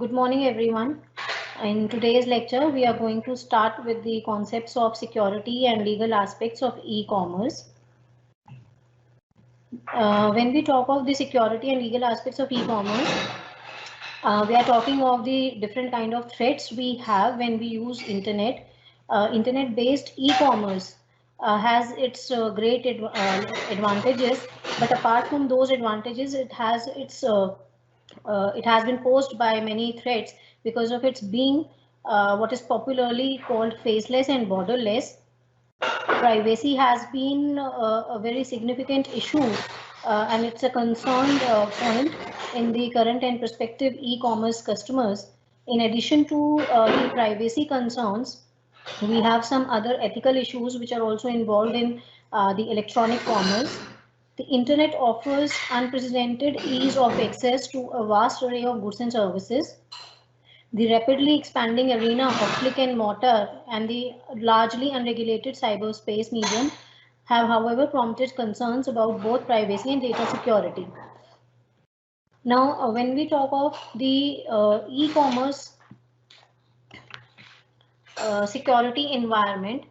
Good morning, everyone. In today's lecture, we are going to start with the concepts of security and legal aspects of e-commerce. When we talk of the security and legal aspects of e-commerce, we are talking of the different kind of threats we have when we use internet. Internet-based e-commerce has its great advantages, but apart from those advantages, it has been posed by many threats because of its being what is popularly called faceless and borderless. Privacy has been a very significant issue, and it's a concerned point in the current and prospective e-commerce customers. In addition to the privacy concerns, we have some other ethical issues which are also involved in the electronic commerce. The internet offers unprecedented ease of access to a vast array of goods and services. The rapidly expanding arena of click and mortar and the largely unregulated cyberspace medium have, however, prompted concerns about both privacy and data security. Now, when we talk of the e-commerce security environment,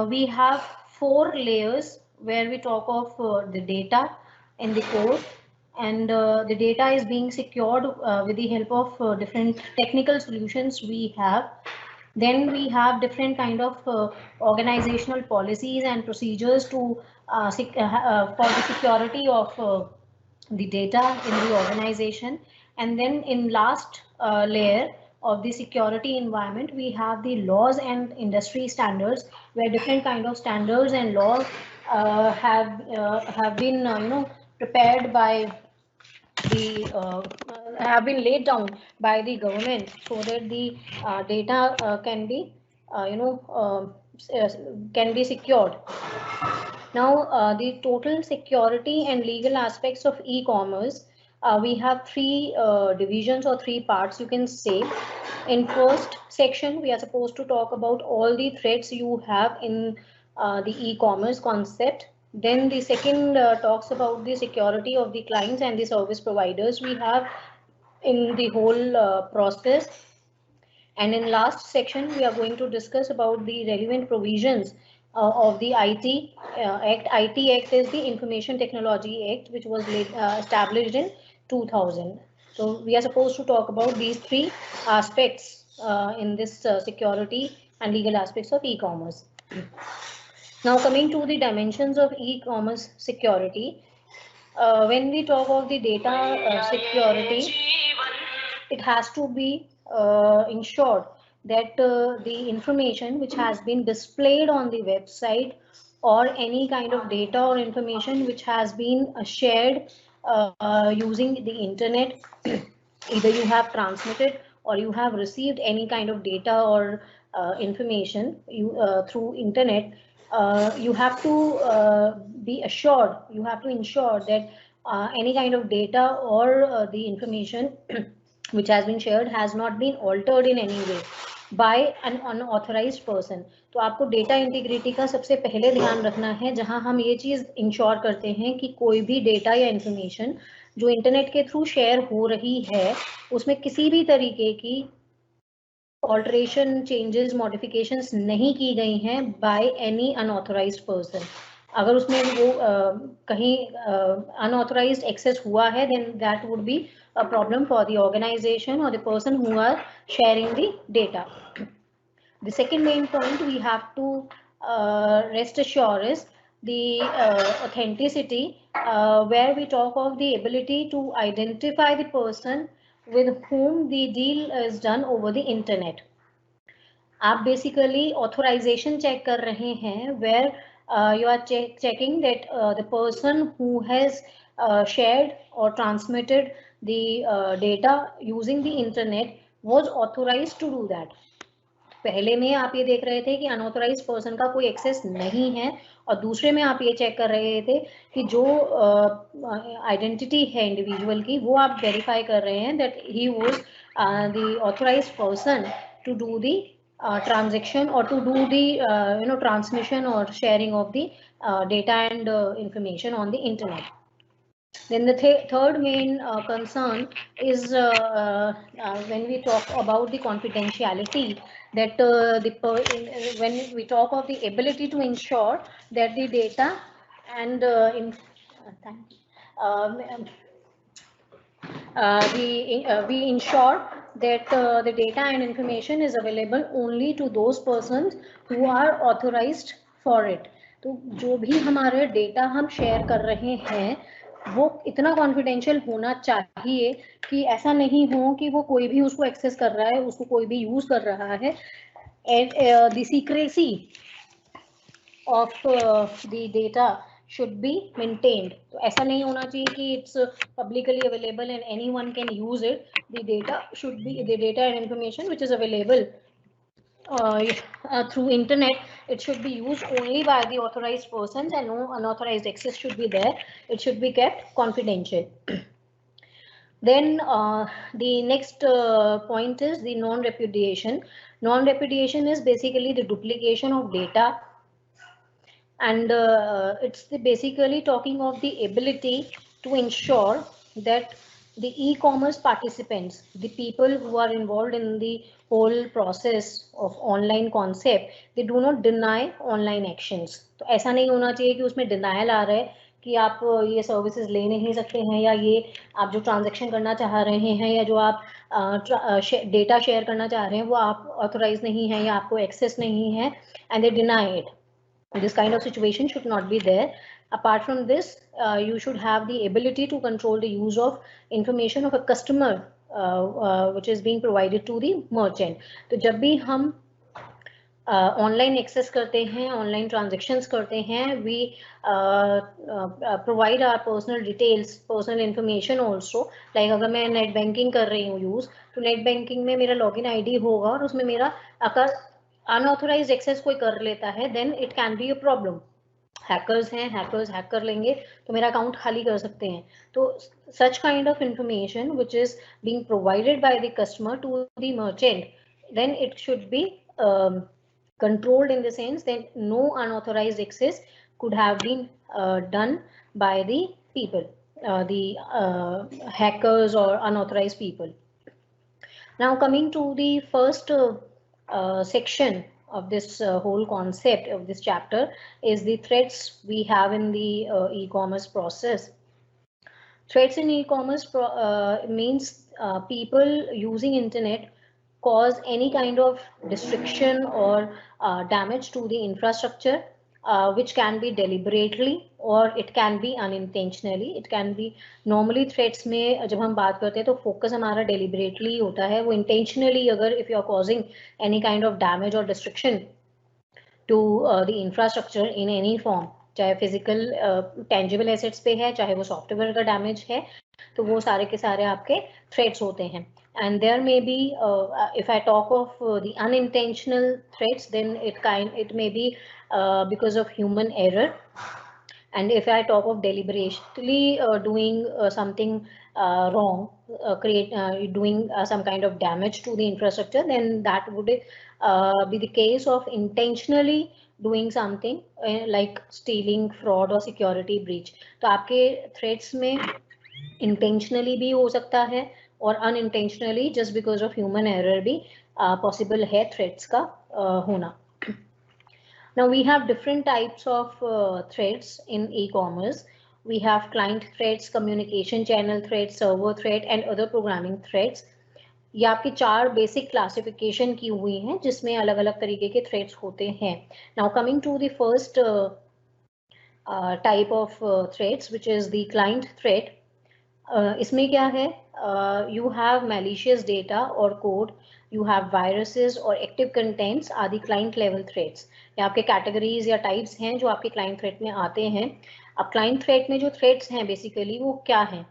we have four layers where we talk of the data in the code, and the data is being secured with the help of different technical solutions we have. Then we have different kind of organizational policies and procedures to for the security of the data in the organization. And then in last layer of the security environment, we have the laws and industry standards, where different kind of standards and laws have been prepared by the have been laid down by the government so that the data can be can be secured. Now, the total security and legal aspects of e-commerce, we have three divisions or three parts, you can say. In first section, we are supposed to talk about all the threats you have in the e-commerce concept. Then the second talks about the security of the clients and the service providers we have in the whole process. And in last section, we are going to discuss about the relevant provisions of the IT Act. IT Act is the Information Technology Act, which was established in 2000. So we are supposed to talk about these three aspects in this security and legal aspects of e-commerce. Now, coming to the dimensions of e-commerce security, when we talk of the data security, it has to be ensured that the information which has been displayed on the website or any kind of data or information which has been shared using the internet, either you have transmitted or you have received any kind of data or information through internet, you have to be assured, you have to ensure that any kind of data or the information which has been shared has not been altered in any way by an unauthorized person. तो आपको data integrity का सबसे पहले ध्यान रखना है, जहां हम ये चीज इंश्योर करते हैं कि कोई भी डेटा या इंफॉर्मेशन जो इंटरनेट के थ्रू शेयर हो रही है उसमें किसी भी तरीके की ऑल्टरेशन, चेंजेस, मॉडिफिकेशंस नहीं की गई हैं बाय एनी अनऑथराइज्ड पर्सन. अगर उसमें वो कहीं अनऑथराइज्ड एक्सेस हुआ है, then that would be a problem for the organization or the person who are sharing the data. The second main point we have to rest assure is the authenticity, where we talk of the ability to identify the person with whom the deal is done over the internet. आप basically authorization check कर रहे हैं, where you are checking that the person who has shared or transmitted the data using the internet was authorized to do that. पहले में आप ये देख रहे थे कि अनऑथराइज्ड पर्सन का कोई एक्सेस नहीं है, और दूसरे में आप ये चेक कर रहे थे कि जो आइडेंटिटी है इंडिविजुअल की वो आप वेरीफाई कर रहे हैं that he was the authorised person to do the transaction or to do the transmission or sharing of the data and information on the internet. Then the third main concern is when we talk about the confidentiality, that when we talk of the ability to ensure that the data and thank you. We ensure that the data and information is available only to those persons who are authorized for it. तो जो भी हमारे data हम share कर रहे हैं वो इतना कॉन्फिडेंशियल होना चाहिए कि ऐसा नहीं हो कि वो कोई भी उसको एक्सेस कर रहा है, उसको कोई भी यूज कर रहा है. And the secrecy of the data should be maintained. तो ऐसा नहीं होना चाहिए कि it's publicly available and anyone can use it. The data should be, the data and information which is available through internet, it should be used only by the authorized persons and no unauthorized access should be there. It should be kept confidential. Then the next point is the non-repudiation. Non-repudiation is basically the duplication of data, and it's basically talking of the ability to ensure that the e-commerce participants, the people who are involved in the whole process of online concept, they do not deny online actions. तो ऐसा नहीं होना चाहिए कि उसमें denial आ रहा है कि आप ये सर्विसेज ले नहीं सकते हैं, या ये आप जो ट्रांजैक्शन करना चाह रहे हैं या जो आप डेटा शेयर करना चाह रहे हैं वो आप ऑथोराइज नहीं है या आपको एक्सेस नहीं है, and they deny it. This kind of situation should not be there. Apart from this, you should have the ability to control the use of information of a customer which is being provided to the merchant. तो जब भी हम online access करते हैं, online transactions करते हैं, we provide our personal details, personal information also. Like अगर मैं नेट बैंकिंग कर रही हूँ यूज़, तो नेट बैंकिंग में मेरा लॉगिन आईडी होगा और उसमें मेरा अगर अनऑथोराइज एक्सेस कोई कर लेता है, then it can be a problem. Hackers हैं, हैकर्स हैक कर लेंगे तो मेरा अकाउंट खाली कर सकते हैं. तो such kind of information which is being provided by the customer to the merchant, then it should be controlled in the sense that no unauthorized access could have been done by the people, the hackers or unauthorized people. Now coming to the first section of this whole concept of this chapter is the threats we have in the e-commerce process. Threats in e-commerce means people using internet cause any kind of destruction or damage to the infrastructure, which can be deliberately or it can be unintentionally. It can be normally threats में जब हम बात करते हैं तो focus हमारा deliberately होता है. वो intentionally अगर if you are causing any kind of damage or destruction to the infrastructure in any form, चाहे फिजिकल टेंजिबल एसेट्स पे है, चाहे वो सॉफ्टवेयर का डैमेज है, तो वो सारे के सारे आपके थ्रेट्स होते हैं. And there may be, if I talk of the unintentional threats, then it may be because of human error. And if I talk of deliberately doing something wrong, doing some kind of damage to the infrastructure, then that would be the case of intentionally doing something like stealing, fraud or security breach. तो आपके threats में intentionally भी हो सकता है और unintentionally just because of human error भी possible है threats का होना. Now we have different types of threats in e-commerce. We have client threats, communication channel threats, server threat and other programming threats. ये आपकी 4 बेसिक क्लासिफिकेशन की हुई हैं जिसमें अलग अलग तरीके के थ्रेट्स होते हैं. Now coming to the first type of threats, which is the client threat. इसमें क्या है, you have malicious data or code, you have viruses or active contents आदि client level threats. ये आपके categories या types हैं जो आपके client threat में आते हैं. अब client threat में जो threats हैं basically वो क्या हैं?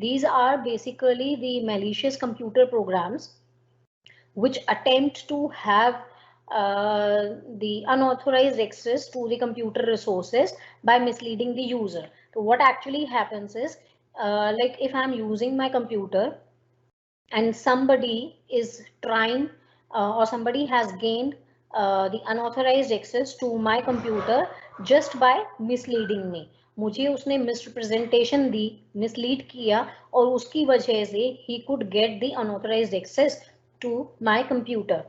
These are basically the malicious computer programs which attempt to have the unauthorized access to the computer resources by misleading the user. So what actually happens is, like if I'm using my computer and somebody is trying or somebody has gained the unauthorized access to my computer just by misleading me. मुझे उसने misrepresentation दी, mislead किया, और उसकी वजह से he could get the unauthorized access to my computer.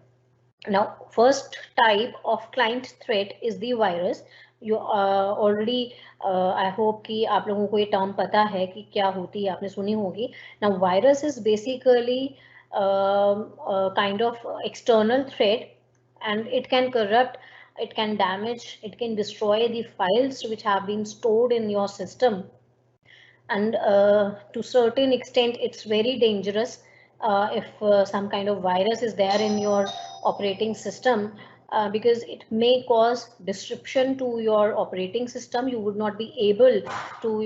Now, first type of client threat is the virus. You already I hope कि आप लोगों को ये टर्म पता है कि क्या होती है, आपने सुनी होगी. Now, virus is basically a kind of external threat, and it can corrupt, it can damage, it can destroy the files which have been stored in your system. And to certain extent it's very dangerous if some kind of virus is there in your operating system, because it may cause disruption to your operating system. You would not be able to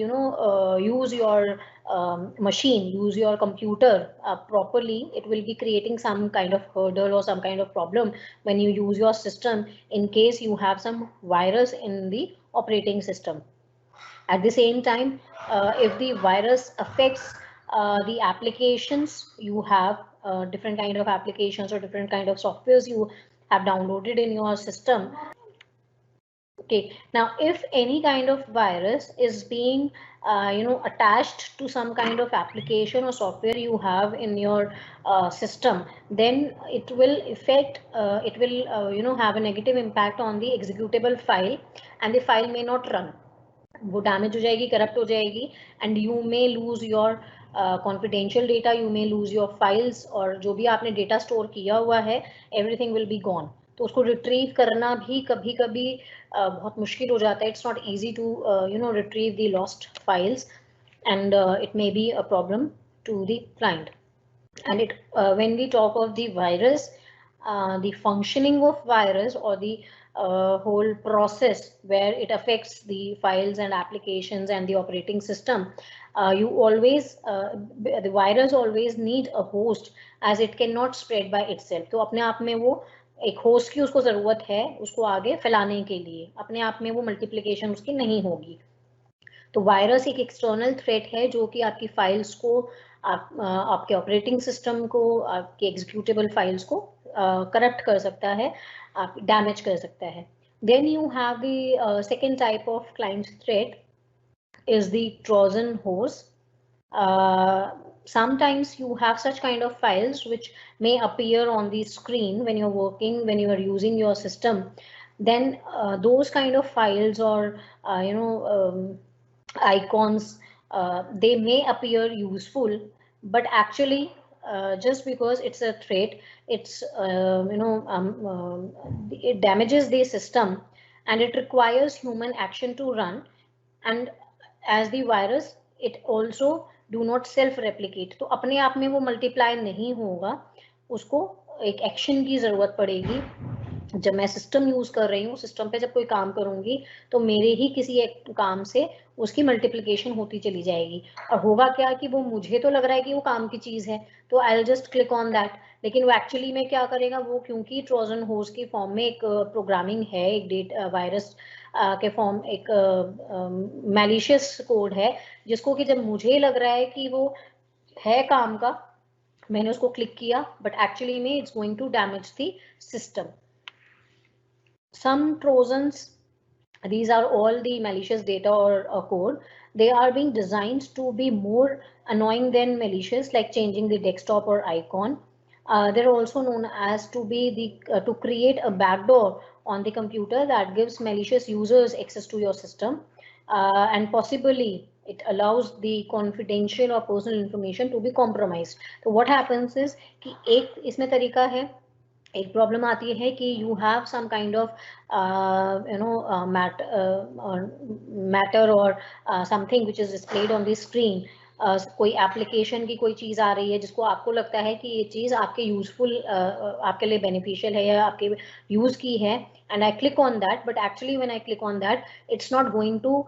use your machine, use your computer properly. It will be creating some kind of hurdle or some kind of problem when you use your system, in case you have some virus in the operating system. At the same time, if the virus affects the applications you have, different kind of applications or different kind of softwares you have downloaded in your system. Okay, now if any kind of virus is being attached to some kind of application or software you have in your system, then it will affect, it will have a negative impact on the executable file, and the file may not run. वो damage हो जाएगी, corrupt हो जाएगी, and you may lose your confidential data, you may lose your files, और जो भी आपने data store किया हुआ है एवरीथिंग विल बी गॉन. तो उसको रिट्रीव करना भी कभी कभी बहुत मुश्किल हो जाता है. It's not easy to retrieve the lost files, and it may be a problem to the client. And it when we talk of the virus, the functioning of virus, or the whole process where it affects the files and applications and the operating system, you always the virus always need a host, as it cannot spread by itself. तो अपने आप में वो एक host की उसको जरूरत है उसको आगे फैलाने के लिए, अपने आप में वो मल्टीप्लिकेशन उसकी नहीं होगी. तो वायरस एक एक्सटर्नल थ्रेट है जो कि आपकी फाइल्स को, आपके ऑपरेटिंग सिस्टम को, आपके एग्जीक्यूटेबल फाइल्स को करप्ट कर सकता है, आप डैमेज कर सकता है. Then you have the second type of client threat is the Trojan horse. Sometimes you have such kind of files which may appear on the screen when you're working, when you are using your system. Then those kind of files, or icons, they may appear useful, but actually just because it's a threat, it's it damages the system, and it requires human action to run. And as the virus, it also do not self replicate. तो अपने आप में वो multiply नहीं होगा, उसको एक action की जरूरत पड़ेगी. जब मैं सिस्टम यूज कर रही हूँ, सिस्टम पे जब कोई काम करूंगी, तो मेरे ही किसी एक काम से उसकी मल्टीप्लिकेशन होती चली जाएगी. और होगा क्या कि वो मुझे तो लग रहा है कि वो काम की चीज है, तो I will just click on that, लेकिन वो एक्चुअली में क्या करेगा, वो क्योंकि ट्रोजन होर्स की फॉर्म में एक प्रोग्रामिंग है, एक वायरस के फॉर्म, एक मैलिशियस कोड है, जिसको कि जब मुझे लग रहा है कि वो है काम का, मैंने उसको क्लिक किया, बट एक्चुअली में it's going to damage the system. Some Trojans, these are all the malicious data or code, they are being designed to be more annoying than malicious, like changing the desktop or icon. They're also known as to be the to create a backdoor on the computer that gives malicious users access to your system, and possibly it allows the confidential or personal information to be compromised. So what happens is कि एक इसमें तरीका है, एक problem आती है कि you have some kind of matter or something which is displayed on the screen. कोई एप्लीकेशन की कोई चीज़ आ रही है जिसको आपको लगता है कि ये चीज़ आपके यूजफुल, आपके लिए बेनिफिशियल है या आपके यूज की है, and I click on that, but actually when I click on that it's not going to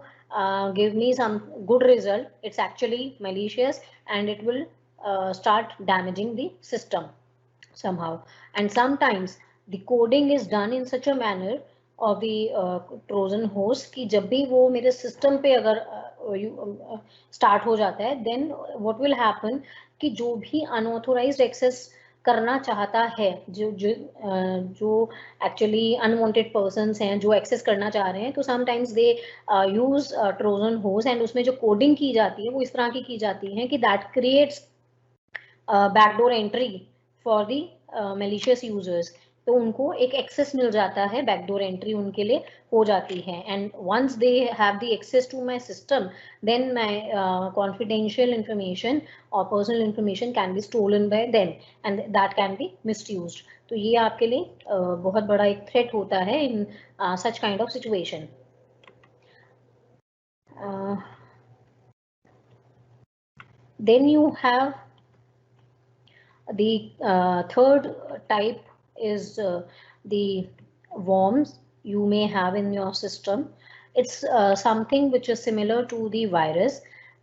give me some good result. It's actually malicious, and it will start damaging the system somehow. And sometimes the coding is done in such a manner of the Trojan horse कि जब भी वो मेरे system पे अगर start हो जाता है, then what will happen कि जो भी unauthorized access करना चाहता है, जो एक्चुअली अनवांटेड पर्सन्स हैं जो एक्सेस करना चाह रहे हैं, तो sometimes they use Trojan horse, and उसमें जो कोडिंग की जाती है वो इस तरह की जाती है कि that creates backdoor entry for the malicious users. तो उनको एक एक्सेस मिल जाता है, बैकडोर एंट्री उनके लिए हो जाती है, and once they have the access to my system, then my confidential information or personal information can be stolen by them, and that can be misused. तो ये आपके लिए बहुत बड़ा एक थ्रेट होता है in such kind of situation. Then you have the third type is the worms you may have in your system. It's something which is similar to the virus,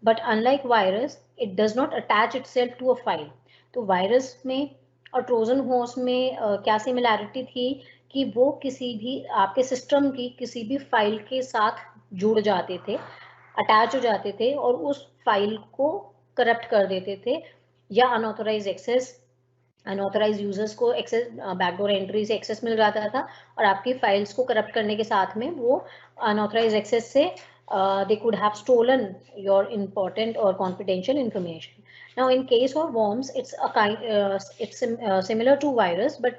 but unlike virus, it does not attach itself to a file. तो virus में और Trojan horse में क्या similarity थी कि वो किसी भी आपके सिस्टम की किसी भी फाइल के साथ जुड़ जाते थे, अटैच हो जाते थे, और उस फाइल को करप्ट कर देते थे, या अनऑथोराइज एक्सेस, अनऑथराइज यूजर्स को एक्सेस, बैकडोर एंट्री से एक्सेस मिल जाता था, और आपकी फाइल्स को करप्ट करने के साथ में वो अनऑथराइज एक्सेस से they could have stolen your important or confidential information. Now in case of worms, it's a kind it's similar to virus, but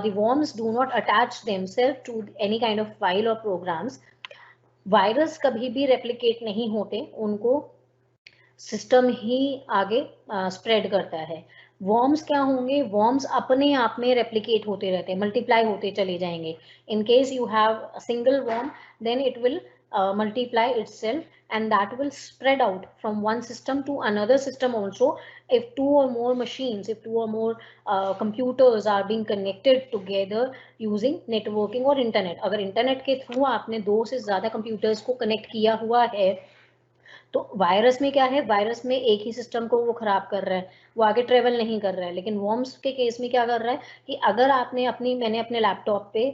the worms do not attach themselves to any kind of file or programs. Virus कभी भी replicate नहीं होते, उनको system ही आगे spread करता है। Worms क्या होंगे? वॉर्म्स अपने आप में रेप्लिकेट होते रहते हैं, मल्टीप्लाई होते चले जाएंगे। In case you have a single worm, then it will multiply itself, and that will spread out from one system to another system also. If two or more machines, if two or more computers are being connected together using networking or internet, अगर internet के through आपने 2 से ज़्यादा computers को connect किया हुआ है, तो वायरस में क्या है, वायरस में एक ही सिस्टम को वो खराब कर रहा है, वो आगे ट्रेवल नहीं कर रहा है। लेकिन वॉर्म्स के केस में क्या कर रहा है कि अगर आपने मैंने अपने लैपटॉप पे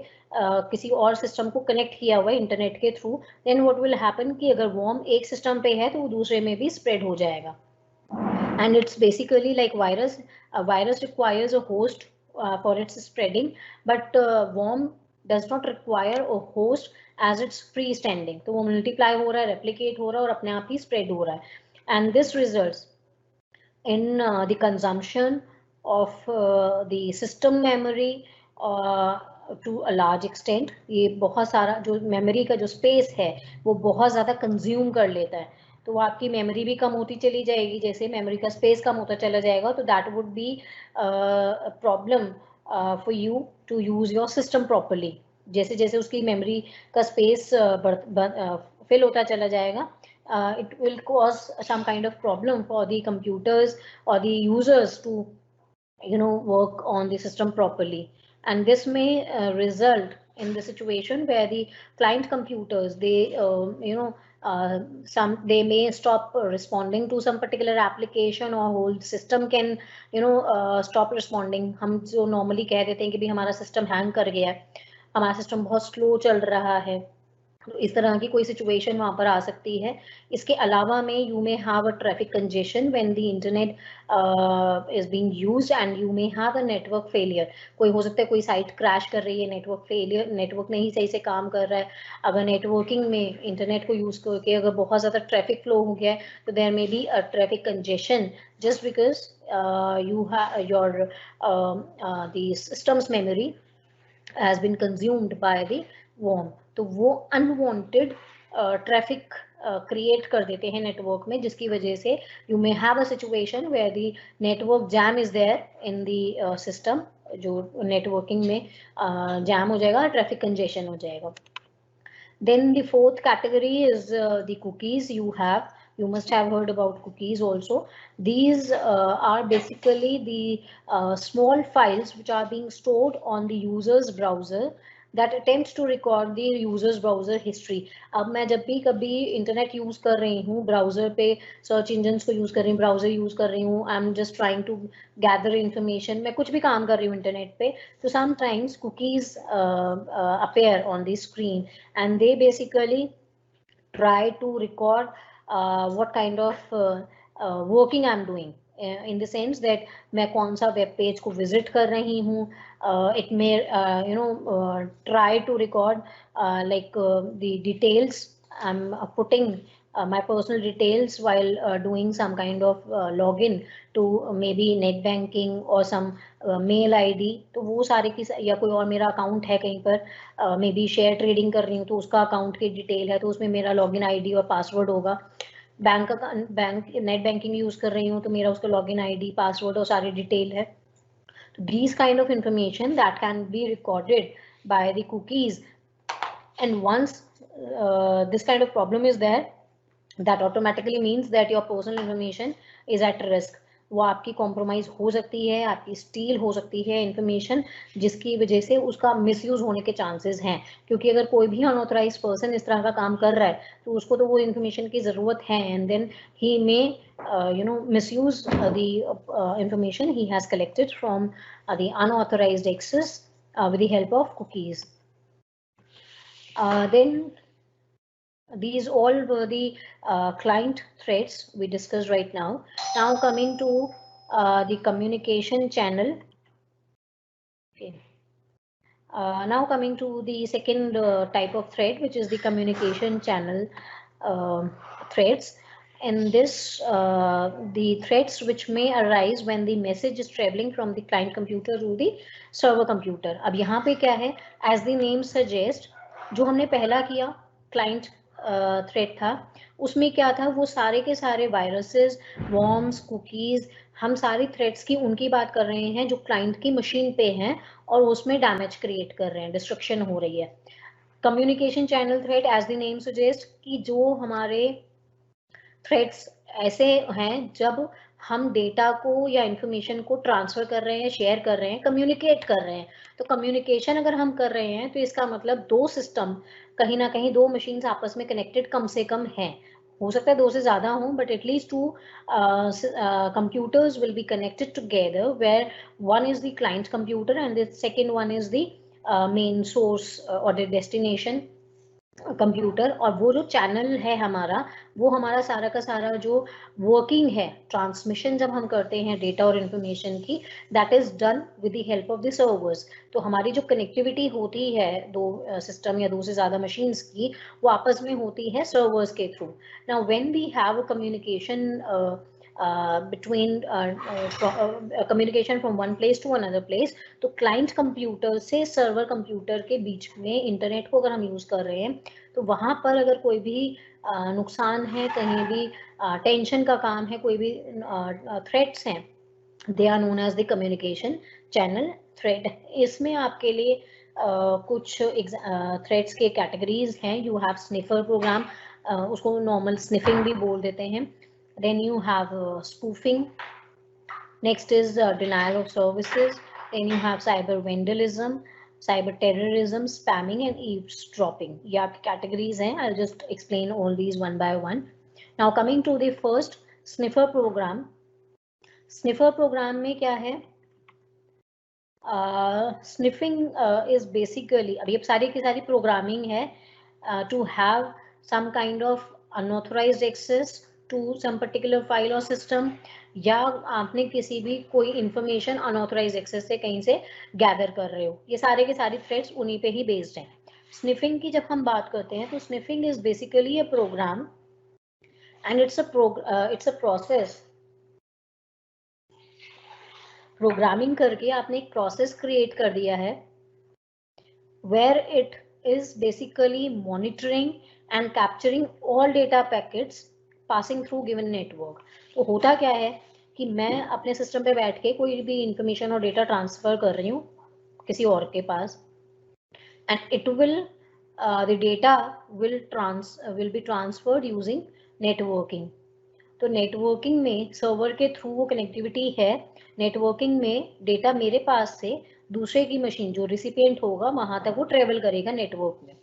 किसी और सिस्टम को कनेक्ट किया हुआ है इंटरनेट के through, then what will happen कि अगर वॉर्म एक सिस्टम पे है तो वो दूसरे में भी स्प्रेड हो जाएगा। And it's basically like virus. A virus requires a host for its spreading, but worm does not require a host as it's freestanding. तो वो multiply हो रहा है, replicate हो रहा है और अपने आप ही spread हो रहा है. And this results in the consumption of the system memory to a large extent. ये बहुत सारा जो memory का जो space है वो बहुत ज़्यादा consume कर लेता है, तो आपकी मेमोरी भी कम होती चली जाएगी। जैसे मेमोरी का स्पेस कम होता चला जाएगा, तो that would be problem for you to use your system properly. जैसे जैसे उसकी मेमोरी का स्पेस फिल होता चला जाएगा, it will cause some kind of problem for the computers or the users to work on the system properly. And this may result in the situation where the client computers, they they may stop responding to some particular application, or whole system can stop responding. हम जो normally कह देते हैं कि भी हमारा system hang कर गया है, हमारा system बहुत slow चल रहा है, तो इस तरह की कोई सिचुएशन वहां पर आ सकती है। इसके अलावा में you may have a traffic congestion when the internet is being used, and you may have a network failure. कोई हो सकता है कोई साइट क्रैश कर रही है, नेटवर्क फेलियर, नेटवर्क नहीं सही से काम कर रहा है। अगर नेटवर्किंग में इंटरनेट को यूज करके अगर बहुत ज़्यादा ट्रैफिक फ्लो हो गया है, तो there may be a traffic congestion just because you have your the system's memory has been consumed by the worm. तो वो अनवांटेड ट्रैफिक क्रिएट कर देते हैं नेटवर्क में, जिसकी वजह से you may have a situation where the network jam is there in the system, जो नेटवर्किंग में जैम हो जाएगा, ट्रैफिक कंजेशन हो जाएगा। Then the fourth category is the cookies. You must have heard about cookies also. These are basically the small files which are being stored on the user's browser that attempts to record the user's browser history. अब मैं जब भी कभी internet use कर रही हूँ, browser पे search engines को यूज कर रही हूँ, ब्राउजर यूज कर रही हूँ, I am just trying to gather information, मैं कुछ भी काम कर रही हूँ इंटरनेट पे, तो sometimes cookies appear on the screen, and they basically try to record what kind of working I'm doing in the sense that मैं कौन सा वेब पेज को विजिट कर रही हूँ. It may try to record like the details I'm putting my personal details while doing some kind of login to maybe net banking or some mail ID. तो वो सारे की, या कोई और मेरा अकाउंट है कहीं पर, मे बी शेयर ट्रेडिंग कर रही हूँ तो उसका अकाउंट की डिटेल है, तो उसमें मेरा लॉगिन आईडी और पासवर्ड होगा. बैंक नेट बैंकिंग यूज कर रही हूँ तो मेरा उसका लॉगिन आईडी, पासवर्ड और सारी डिटेल है. तो these kind of information that can be recorded by the cookies, and once this kind of problem is there, that automatically means that your personal information is at risk. वो आपकी compromise हो सकती है, आपकी steel हो सकती है information, जिसकी वजह से उसका मिसयूज होने के चांसेस हैं. क्योंकि अगर कोई भी अनऑथराइज पर्सन इस तरह का काम कर रहा है तो उसको तो वो इंफॉर्मेशन की ज़रूरत है, and then he may misuse the information he has collected from the unauthorized access with the help of cookies. Then these all were the client threats we discussed right now. Now coming to the communication channel. Okay. Now coming to the second type of threat, which is the communication channel threats. In this, the threats which may arise when the message is traveling from the client computer to the server computer. अब यहाँ पे क्या है, as the name suggests, जो हमने पहला किया client threat था, उसमें क्या था, वो सारे के सारे वायरसेस, वॉर्म्स, कुकीज, हम सारी थ्रेट्स की उनकी बात कर रहे हैं जो क्लाइंट की मशीन पे हैं और उसमें डैमेज क्रिएट कर रहे हैं, डिस्ट्रक्शन हो रही है. Communication channel threat, as the name suggest, कि जो हमारे थ्रेट्स ऐसे हैं जब हम डेटा को या इंफॉर्मेशन को ट्रांसफर कर रहे हैं, शेयर कर रहे हैं, कम्युनिकेट कर रहे हैं. तो कम्युनिकेशन अगर हम कर रहे हैं तो इसका मतलब दो सिस्टम, कहीं ना कहीं दो मशीन्स आपस में कनेक्टेड कम से कम हैं. हो सकता है दो से ज्यादा हों, but at least to computers will be connected together, where one is the client computer and the second one is the main source or the destination computer. और वो जो चैनल है हमारा, वो हमारा सारा का सारा जो वर्किंग है, ट्रांसमिशन जब हम करते हैं डेटा और इंफॉर्मेशन की, that is done with the help of the servers. तो हमारी जो कनेक्टिविटी होती है दो सिस्टम या दो से ज़्यादा मशीन्स की, वो आपस में होती है सर्वर्स के थ्रू. Now when we have a communication between communication from one place to another place, तो क्लाइंट कंप्यूटर से सर्वर कंप्यूटर के बीच में इंटरनेट को अगर हम यूज कर रहे हैं, तो वहां पर अगर कोई भी नुकसान है, कहीं भी टेंशन का काम है, कोई भी थ्रेट्स हैं, they are known as the communication channel threat. इसमें आपके लिए कुछ थ्रेट्स के कैटेगरीज हैं. यू हैव स्निफर प्रोग्राम, उसको नॉर्मल स्निफिंग भी बोल देते हैं. Then you have spoofing. Next is denial of services. Then you have cyber vandalism, cyber terrorism, spamming and eavesdropping. ये आपकी categories हैं. I'll just explain all these one by one. Now coming to the first, sniffer program. Sniffer program में क्या है? Sniffing is basically, अभी अब सारी की सारी programming है to have some kind of unauthorized access to some particular file or system, या आपने किसी भी कोई इंफॉर्मेशन अनऑथराइज एक्सेस से कहीं से गैदर कर रहे हो. ये सारे के सारी थ्रेड्स उन्हीं पे ही बेस्ड हैं. स्निफिंग की जब हम बात करते हैं तो sniffing is basically a program and it's a process. Programming करके आपने एक प्रोसेस क्रिएट कर दिया है where it is basically monitoring and capturing all data packets passing through given network. तो होता क्या है कि मैं अपने सिस्टम पे बैठ के कोई भी इंफॉर्मेशन और डेटा ट्रांसफर कर रही हूँ किसी और के पास, and it will the data will be transferred using networking. तो नेटवर्किंग में सर्वर के थ्रू वो कनेक्टिविटी है. नेटवर्किंग में डेटा मेरे पास से दूसरे की मशीन जो रिसिपिएंट होगा वहां तक वो ट्रेवल करेगा नेटवर्क में.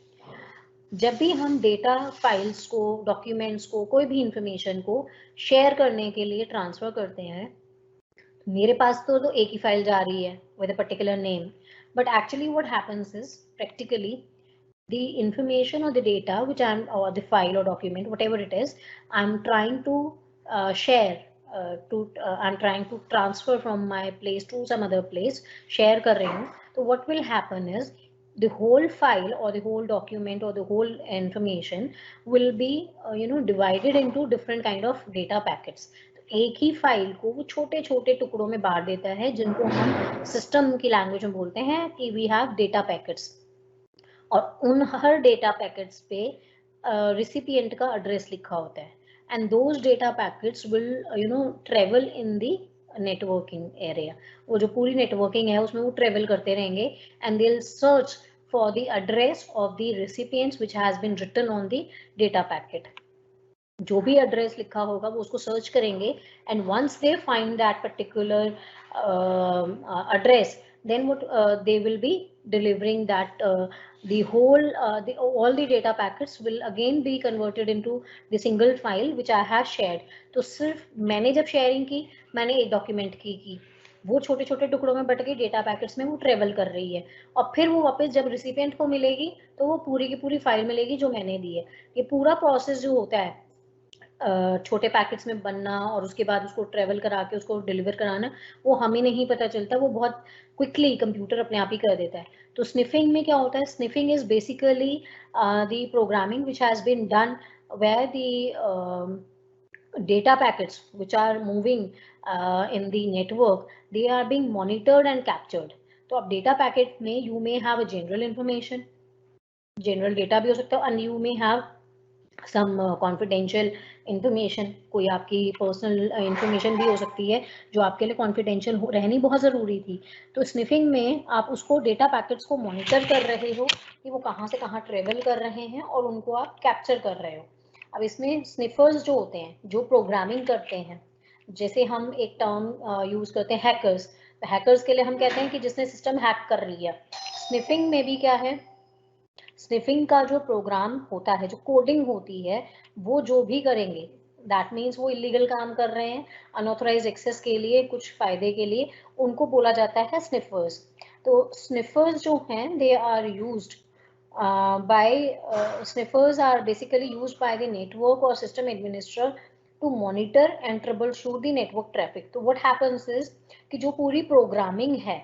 जब भी हम डेटा फाइल्स को, डॉक्यूमेंट्स को, कोई भी इंफॉर्मेशन को शेयर करने के लिए ट्रांसफर करते हैं, मेरे पास तो एक ही फाइल जा रही है with a particular name, but actually what happens is practically the information or the data which I'm, or the file or document, whatever it is, I'm trying to share I am trying to transfer from my place to some other place, share कर रही हूँ, तो what will happen is the whole file or the whole document or the whole information will be divided into different kind of data packets. तो एक ही file को वो छोटे छोटे टुकड़ों में बांट देता है, जिनको हम सिस्टम की लैंग्वेज में बोलते हैं कि वी हैव डेटा पैकेट्स, और उन हर डेटा पैकेट्स पे रिसिपिएंट का एड्रेस लिखा होता है, and those data packets will travel in the networking area. वो जो पूरी नेटवर्किंग है उसमें वो ट्रेवल करते रहेंगे, and they will search for the address of the recipients which has been written on the data packet. जो भी एड्रेस लिखा होगा वो उसको सर्च करेंगे, and once they find that particular address, then what they will be delivering that the whole all the data packets will again be converted into the single file which I have shared. तो सिर्फ मैंने जब sharing की, मैंने एक document की, वो छोटे छोटे टुकड़ों में बट के डेटा पैकेट्स में वो ट्रेवल कर रही है, और फिर वो वापस जब रिसिपिएंट को मिलेगी तो वो पूरी की पूरी फाइल मिलेगी जो मैंने दी है। ये पूरा प्रोसेस जो होता है छोटे पैकेट्स में बनना और उसके बाद उसको ट्रेवल करा के उसको डिलीवर कराना, वो हमें नहीं पता चलता, वो बहुत क्विकली कंप्यूटर अपने आप ही कर देता है। तो स्निफिंग में क्या होता है, sniffing is basically the programming which has been done where the data packets which are moving in the network, they are being monitored and captured. तो अब data packet में you may have a general information, general data भी हो सकता है, and you may have some confidential information, कोई आपकी personal information भी हो सकती है जो आपके लिए कॉन्फिडेंशियल रहनी बहुत ज़रूरी थी। तो स्निफिंग में आप उसको डेटा पैकेट्स को मॉनिटर कर रहे हो कि वो कहाँ से कहाँ ट्रेवल कर रहे हैं, और उनको आप कैप्चर कर रहे हो। अब इसमें स्निफर्स जो होते हैं, जो प्रोग्रामिंग करते हैं, जैसे हम एक टर्म यूज़ करते हैं हैकर्स, तो हैकर्स के लिए हम कहते हैं कि जिसने सिस्टम हैक कर लिया। स्निफिंग में भी क्या है, स्निफिंग का जो प्रोग्राम होता है, जो कोडिंग होती है, वो जो भी करेंगे, दैट मीन्स वो इलीगल काम कर रहे हैं अनऑथराइज एक्सेस के लिए, कुछ फायदे के लिए, उनको बोला जाता है स्निफर्स। तो स्निफर्स जो हैं they are used sniffers are basically used by the network or system administrator to monitor and troubleshoot the network traffic. तो what happens is कि जो पूरी प्रोग्रामिंग है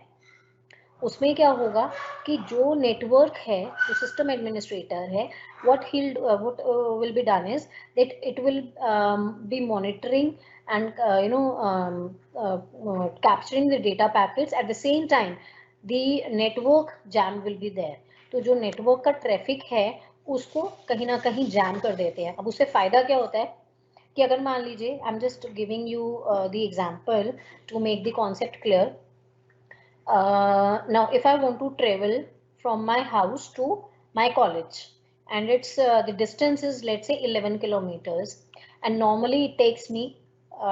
उसमें क्या होगा कि जो नेटवर्क है, जो सिस्टम एडमिनिस्ट्रेटर है, what will be done is that it will be monitoring and capturing the data packets. At the same time the network jam will be there. तो जो नेटवर्क का ट्रैफिक है उसको कहीं ना कहीं जैम कर देते हैं। अब उससे फायदा क्या होता है कि अगर मान लीजिए, I am just giving you the example to make the concept clear. now if I want to travel from my house to my college, and it's the distance is, let's say, 11 kilometers, and normally it takes me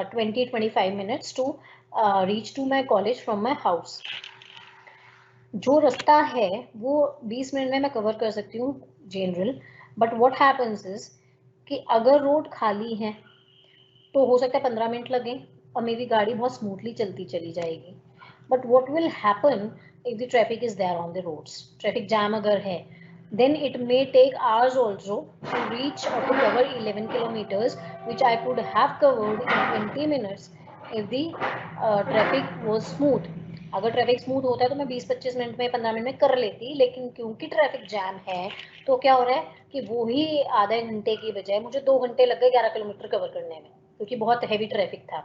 20-25 minutes to reach to my college from my house. जो रास्ता है वो 20 minute में मैं cover कर सकती हूँ general, but what happens is कि अगर रोड खाली है तो हो सकता है 15 मिनट लगे और मेरी गाड़ी बहुत स्मूथली चलती चली जाएगी। But what will happen if the traffic is there on the roads, traffic jam अगर है, then it may take hours also to reach or to cover 11 kilometers which I could have covered in 20 minutes if the traffic was smooth. अगर traffic smooth होता है तो मैं 20-25 minute में 15 minute में कर लेती, लेकिन क्योंकि ट्रैफिक जैम है तो क्या हो रहा है कि वो ही आधे घंटे की बजाय मुझे 2 घंटे लग गए 11 किलोमीटर कवर करने में, क्योंकि बहुत हैवी ट्रैफिक था।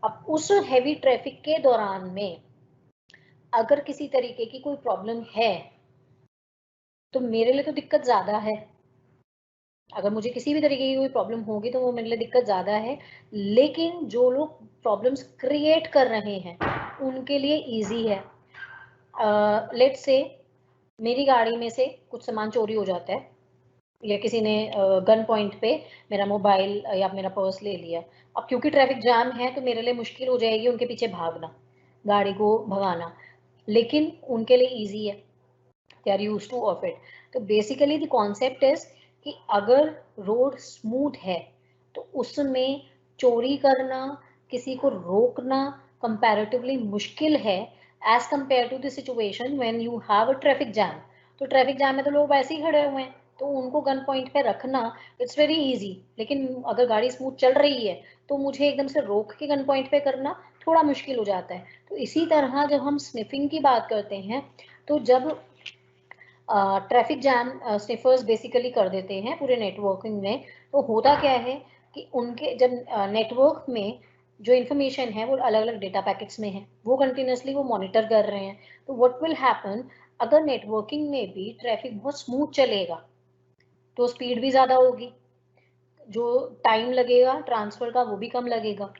अब उस हैवी ट्रैफिक के दौरान में अगर किसी तरीके की कोई प्रॉब्लम है तो मेरे लिए तो दिक्कत ज़्यादा है। अगर मुझे किसी भी तरीके की कोई प्रॉब्लम होगी तो वो मेरे लिए दिक्कत ज़्यादा है, लेकिन जो लोग प्रॉब्लम्स क्रिएट कर रहे हैं उनके लिए इजी है। लेट्स से मेरी गाड़ी में से कुछ सामान चोरी हो जाता है, या किसी ने गन पॉइंट पे मेरा मोबाइल या मेरा पर्स ले लिया। अब क्योंकि ट्रैफिक जाम है तो मेरे लिए मुश्किल हो जाएगी उनके पीछे भागना, गाड़ी को भगाना, लेकिन उनके लिए ईजी है, they are used to of it. तो बेसिकली द कॉन्सेप्ट इज कि अगर रोड स्मूथ है तो उसमें चोरी करना, किसी को रोकना कंपैरेटिवली मुश्किल है as compare to the situation when you have a traffic jam. तो ट्रैफिक जैम में तो लोग वैसे ही खड़े हुए हैं, तो उनको गन पॉइंट पे रखना इट्स वेरी इजी, लेकिन अगर गाड़ी स्मूथ चल रही है तो मुझे एकदम से रोक के गन पॉइंट पे करना थोड़ा मुश्किल हो जाता है। तो इसी तरह जब हम स्निफिंग की बात करते हैं, तो जब ट्रैफिक जैम स्निफर्स बेसिकली कर देते हैं पूरे नेटवर्किंग में, तो होता क्या है कि उनके जब नेटवर्क में जो इन्फॉर्मेशन है वो अलग अलग डेटा पैकेट्स में है, वो कंटिन्यूसली वो मॉनिटर कर रहे हैं। तो व्हाट विल हैपन, अगर नेटवर्किंग में भी ट्रैफिक बहुत स्मूथ चलेगा तो स्पीड भी ज़्यादा होगी, जो टाइम लगेगा ट्रांसफर का वो भी कम लगेगा।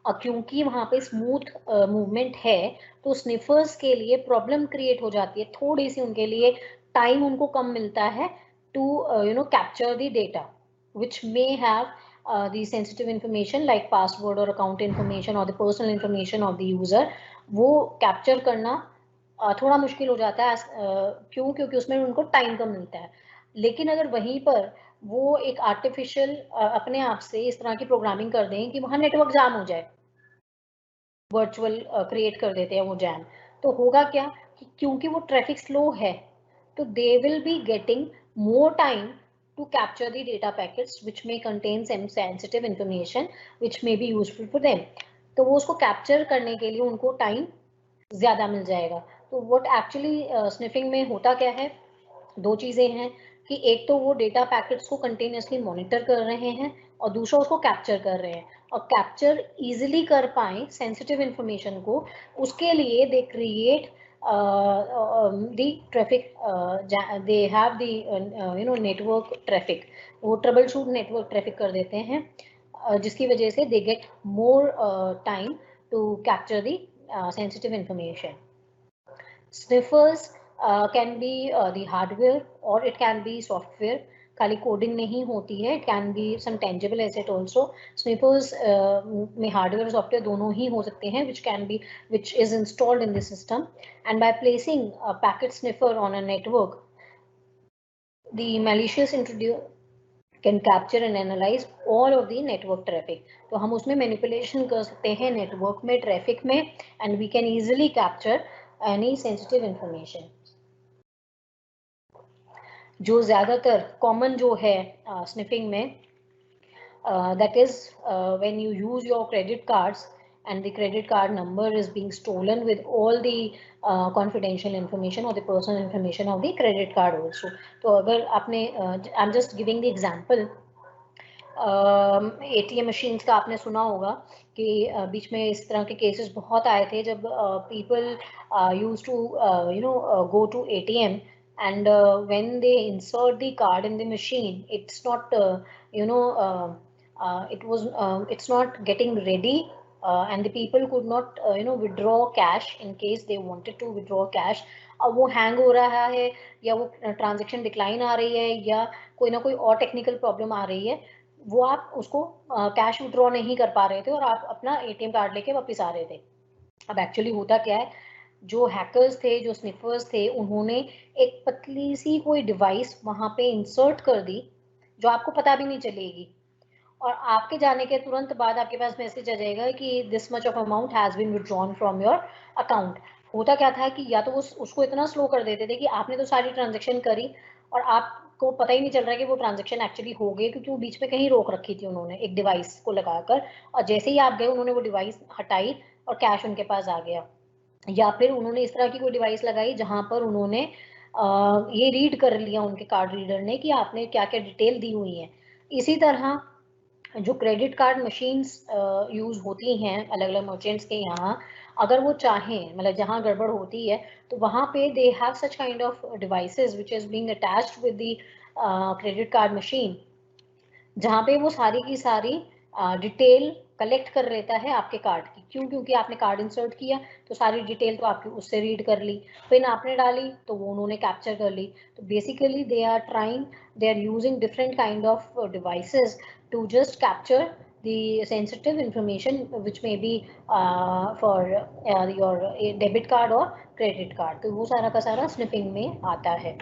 और क्योंकि वहाँ पे स्मूथ मूवमेंट है तो स्निफर्स के लिए प्रॉब्लम क्रिएट हो जाती है, थोड़ी सी उनके लिए टाइम उनको कम मिलता है to capture the data which may have the sensitive information like password or account information or the personal information of the user, वो कैप्चर करना थोड़ा मुश्किल हो जाता है। क्यों? क्योंकि उसमें उनको टाइम कम मिलता है। लेकिन अगर वहीं पर वो एक आर्टिफिशियल अपने आप से इस तरह की प्रोग्रामिंग कर दें कि वहाँ नेटवर्क जाम हो जाए, वर्चुअल क्रिएट कर देते हैं वो जैम, तो होगा क्या कि क्योंकि वो ट्रैफिक स्लो है तो they will be getting more time to capture the data packets which may contain sensitive information which may be useful for them. तो वो उसको कैप्चर करने के लिए उनको टाइम ज़्यादा मिल जाएगा। तो व्हाट एक्चुअली स्निफिंग में होता क्या है, दो चीज़ें हैं कि एक तो वो डेटा पैकेट्स को कंटिन्यूसली मॉनिटर कर रहे हैं और दूसरा उसको कैप्चर कर रहे हैं, और कैप्चर इजीली कर पाए सेंसिटिव इंफॉर्मेशन को, उसके लिए they create the traffic, they have the network traffic, वो ट्रबल शूट नेटवर्क ट्रैफिक कर देते हैं, जिसकी वजह से they get more time to capture the sensitive information. Sniffers can be the hardware or it can be software. खाली coding नहीं होती है, it can be some tangible asset also. Sniffers में हार्डवेयर और सॉफ्टवेयर दोनों ही हो सकते हैं, which is installed in the system, and by placing a packet sniffer on a network, the malicious can capture and analyze all of the network traffic. तो हम उसमें manipulation कर सकते हैं नेटवर्क में, ट्रैफिक में, and we can easily capture any sensitive information. जो ज़्यादातर कॉमन जो है स्निफिंग में, that is when you use your credit cards and the credit card number is being stolen with all the confidential information or the personal information of the credit card also. तो अगर आपने I'm just giving the example, ATM machines का आपने सुना होगा कि बीच में इस तरह के केसेस बहुत आए थे जब people use to go to ATM, and when they insert the card in the machine, it's not it's not getting ready, and the people could not withdraw cash in case they wanted to withdraw cash. अब वो hang हो रहा है या वो transaction decline आ रही है या कोई ना कोई और टेक्निकल प्रॉब्लम आ रही है, वो आप उसको कैश विड्रॉ नहीं कर पा रहे थे और आप अपना एटीएम कार्ड लेके वापस आ रहे थे। अब एक्चुअली होता क्या है, जो हैकर्स थे, जो स्निफर्स थे, उन्होंने एक पतली सी कोई डिवाइस वहां पे इंसर्ट कर दी जो आपको पता भी नहीं चलेगी, और आपके जाने के तुरंत बाद आपके पास मैसेज आ जाएगा कि this much of amount has been withdrawn from your account. होता क्या था कि या तो वो उसको इतना स्लो कर देते थे कि आपने तो सारी ट्रांजेक्शन करी और आपको पता ही नहीं चल रहा है कि वो ट्रांजेक्शन एक्चुअली हो गई, क्योंकि वो बीच में कहीं रोक रखी थी उन्होंने एक डिवाइस को लगाकर, और जैसे ही आप गए उन्होंने वो डिवाइस हटाई और कैश उनके पास आ गया। या फिर उन्होंने इस तरह की कोई डिवाइस लगाई जहां पर उन्होंने ये रीड कर लिया उनके कार्ड रीडर ने कि आपने क्या क्या डिटेल दी हुई है। इसी तरह जो क्रेडिट कार्ड मशीन्स यूज होती हैं अलग अलग मर्चेंट्स के यहाँ, अगर वो चाहें, मतलब जहाँ गड़बड़ होती है तो वहाँ पे they have such kind of devices which is being attached with the credit card machine, जहाँ पे वो सारी की सारी डिटेल कलेक्ट कर लेता है आपके कार्ड की। क्यों? क्योंकि आपने कार्ड इंसर्ट किया तो सारी डिटेल तो आपकी उससे रीड कर ली, पिन आपने डाली तो वो उन्होंने कैप्चर कर ली। तो basically they are using different kind of devices to just capture the sensitive information which may be for your debit card or credit card. तो वो सारा का सारा sniffing में आता है।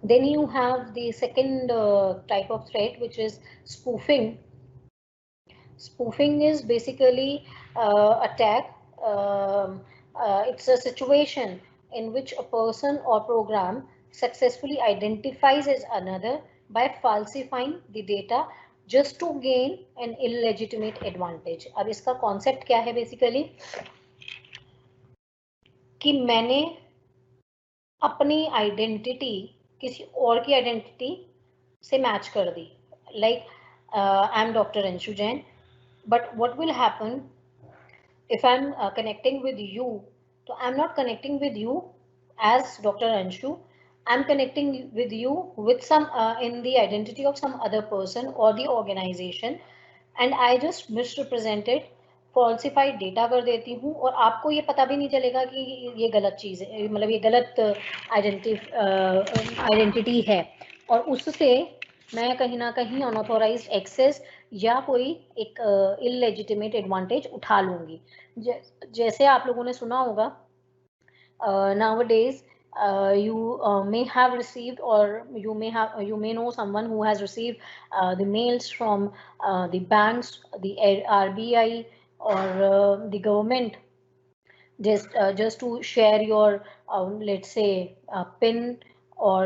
Then you have the second type of threat, which is spoofing. Spoofing is basically attack. It's a situation in which a person or program successfully identifies as another by falsifying the data just to gain an illegitimate advantage. अब इसका concept क्या है basically कि मैंने अपनी identity किसी और की आइडेंटिटी से मैच कर दी, like I am doctor Anshu Jain, but what will happen if I'm connecting with you, so I'm not connecting with you as Dr. Anshu. I'm connecting with you with some in the identity of some other person or the organization, and I just misrepresented, falsified data कर देती हूँ और आपको ये पता भी नहीं चलेगा कि ये गलत चीज़ है, मतलब ये गलत आइडेंटिटी है, और उससे मैं कहीं ना कहीं अनऑथोराइज्ड एक्सेस या कोई एक इलेजिटिमेट एडवांटेज उठा लूंगी। जैसे आप लोगों ने सुना होगा nowadays you may have received, or you may know someone who has received the mails from the banks, the RBI, or the government, just to share your let's say PIN or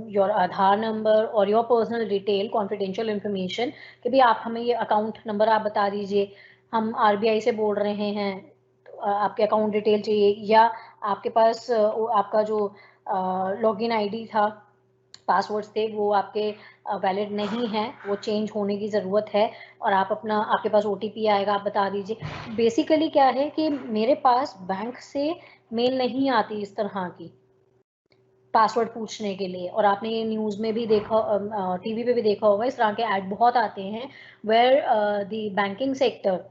your Aadhaar number or your personal detail, confidential information, कि भी आप हमें ये account number आप बता दीजिए, हम RBI से बोल रहे हैं, आपके अकाउंट डिटेल चाहिए, या आपके पास आपका जो लॉगिन आईडी था, पासवर्ड्स थे, वो आपके वैलिड नहीं है, वो चेंज होने की ज़रूरत है, और आप अपना, आपके पास OTP आएगा, आप बता दीजिए। बेसिकली क्या है कि मेरे पास बैंक से मेल नहीं आती इस तरह की पासवर्ड पूछने के लिए, और आपने ये न्यूज़ में भी देखा, टीवी पे भी देखा होगा, इस तरह के ऐड बहुत आते हैं, where the banking sector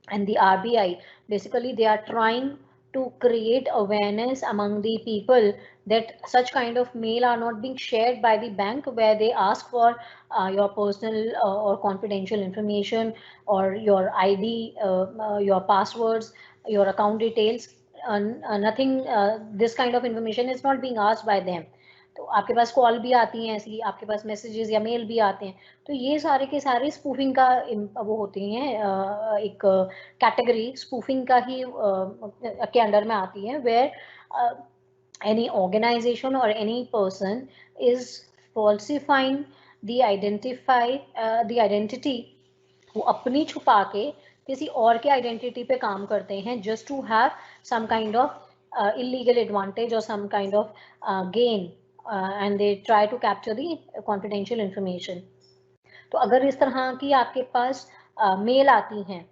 and the RBI basically they are trying to create awareness among the people that such kind of mail are not being shared by the bank, where they ask for your personal or confidential information, or your ID, your passwords, your account details, nothing, this kind of information is not being asked by them. तो आपके पास call भी आती हैं ऐसी, आपके पास messages या mail भी आते हैं, तो ये सारे के सारे स्पूफिंग का वो होती हैं, एक कैटेगरी स्पूफिंग का ही के अंडर में आती है, where any organization or any person is falsifying the identity, वो अपनी छुपा के किसी और के आइडेंटिटी पे काम करते हैं, just to have some kind of illegal advantage or some kind of gain, and they try to capture the confidential information. तो अगर इस तरह की आपके पास मेल आती हैं,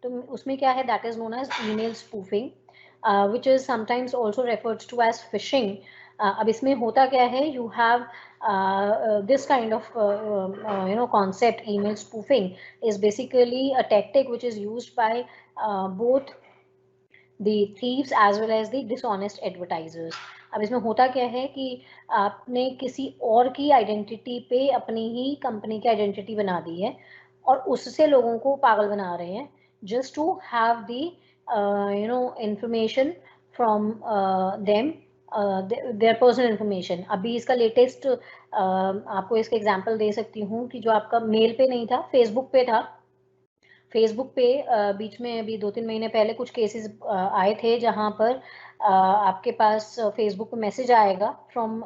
तो उसमें क्या है, that is known as email spoofing, which is sometimes also referred to as phishing. अब इसमें होता क्या है, you have this kind of concept, email spoofing is basically a tactic which is used by both the thieves as well as the dishonest advertisers. अब इसमें होता क्या है कि आपने किसी और की आइडेंटिटी पे अपनी ही कंपनी की आइडेंटिटी बना दी है, और उससे लोगों को पागल बना रहे हैं, just to have the information from them, their personal information. अभी इसका लेटेस्ट आपको इसका एग्जांपल दे सकती हूँ कि जो आपका मेल पे नहीं था, फेसबुक पे था। फेसबुक पे बीच में अभी 2-3 महीने पहले कुछ केसेस आए थे, जहाँ पर आपके पास फेसबुक पे मैसेज आएगा from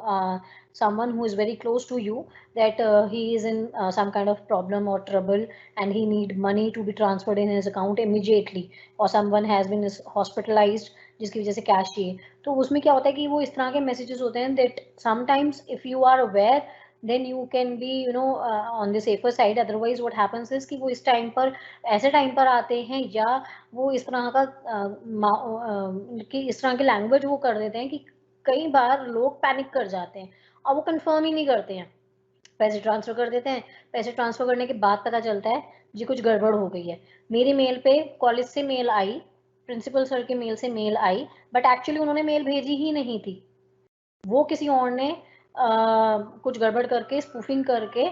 someone who is very close to you that he is in some kind of problem or trouble and he need money to be transferred in his account immediately, or someone has been hospitalized जिसकी वजह से cash चाहिए। तो उसमें क्या होता है कि वो इस तरह के मैसेजेस होते हैं that sometimes if you are aware then you can be on the safer side, otherwise what happens is कि वो इस टाइम पर, ऐसे टाइम पर आते हैं, या वो इस तरह का कि इस तरह की लैंग्वेज वो कर देते हैं कि कई बार लोग पैनिक कर जाते हैं, और वो कंफर्म ही नहीं करते हैं, पैसे ट्रांसफर कर देते हैं, पैसे ट्रांसफर करने के बाद पता चलता है जी कुछ गड़बड़ हो गई है। मेरी मेल पे कॉलेज से मेल आई, प्रिंसिपल सर के मेल से मेल आई, बट एक्चुअली उन्होंने मेल भेजी ही नहीं थी, वो किसी और ने कुछ गड़बड़ करके, स्पूफिंग करके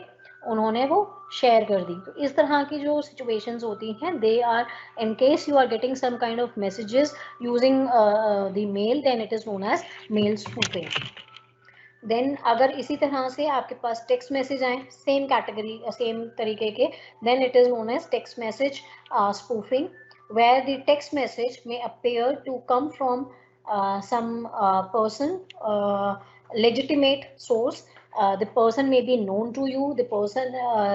उन्होंने वो शेयर कर दी। तो इस तरह की जो सिचुएशंस होती हैं, they are, in case you are getting some kind of messages using the mail, then it is known as mail spoofing. Then अगर इसी तरह से आपके पास टेक्स्ट मैसेज आए सेम कैटेगरी, सेम तरीके के, then it is known as text message spoofing, where the text message may appear to come from some person legitimate source. The person may be known to you, the person,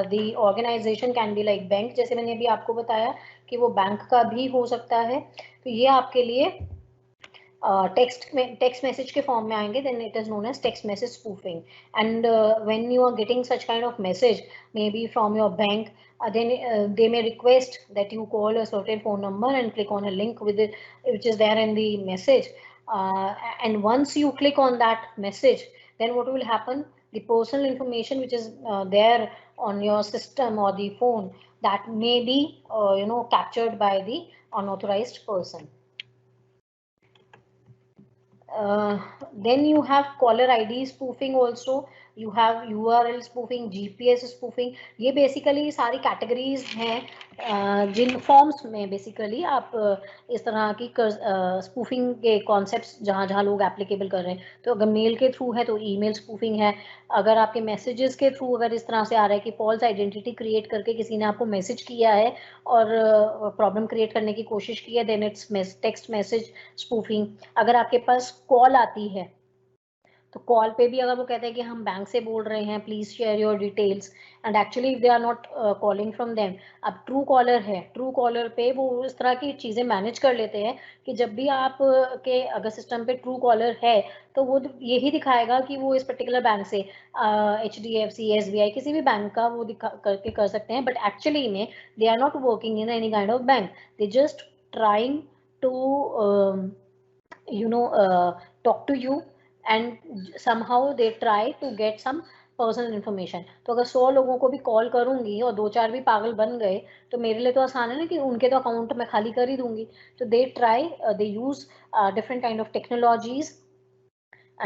the organization can be like bank, जैसे मैंने अभी आपको बताया कि वो bank का भी हो सकता है. तो ये आपके लिए text message के फॉर्म में आएंगे. then it is known as text message spoofing. and when you are getting such kind of message maybe from your bank, then they may request that you call a certain phone number and click on a link with it which is there in the message. And once you click on that message, then what will happen, the personal information which is there on your system or the phone, that may be captured by the unauthorized person. Then you have caller ID spoofing also, you have URL spoofing, GPS spoofing. ये basically सारी categories हैं जिन forms में basically आप इस तरह की spoofing के concepts जहाँ जहाँ लोग applicable कर रहे हैं. तो अगर mail के through है तो email spoofing है. अगर आपके messages के through अगर इस तरह से आ रहा है कि false identity create करके किसी ने आपको message किया है और problem create करने की कोशिश की है, then it's text message spoofing. अगर आपके पास कॉल आती है तो कॉल पे भी अगर वो कहते हैं कि हम बैंक से बोल रहे हैं, please share your details, and actually they are not calling from them. अब ट्रू कॉलर है, ट्रू कॉलर पे वो इस तरह की चीजें मैनेज कर लेते हैं कि जब भी आप के अगर सिस्टम पे ट्रू कॉलर है तो वो यही दिखाएगा कि वो इस पर्टिकुलर बैंक से HDFC, SBI, किसी भी बैंक का वो दिखा करके कर सकते हैं. बट एक्चुअली में they are not working in any kind of bank, they just trying to talk to you and somehow they try to get some personal information. तो अगर 100 लोगों को भी कॉल करूंगी और 2-4 भी पागल बन गए तो मेरे लिए तो आसान है ना कि उनके तो अकाउंट मैं खाली कर ही दूंगी. तो they try, they use different kind of technologies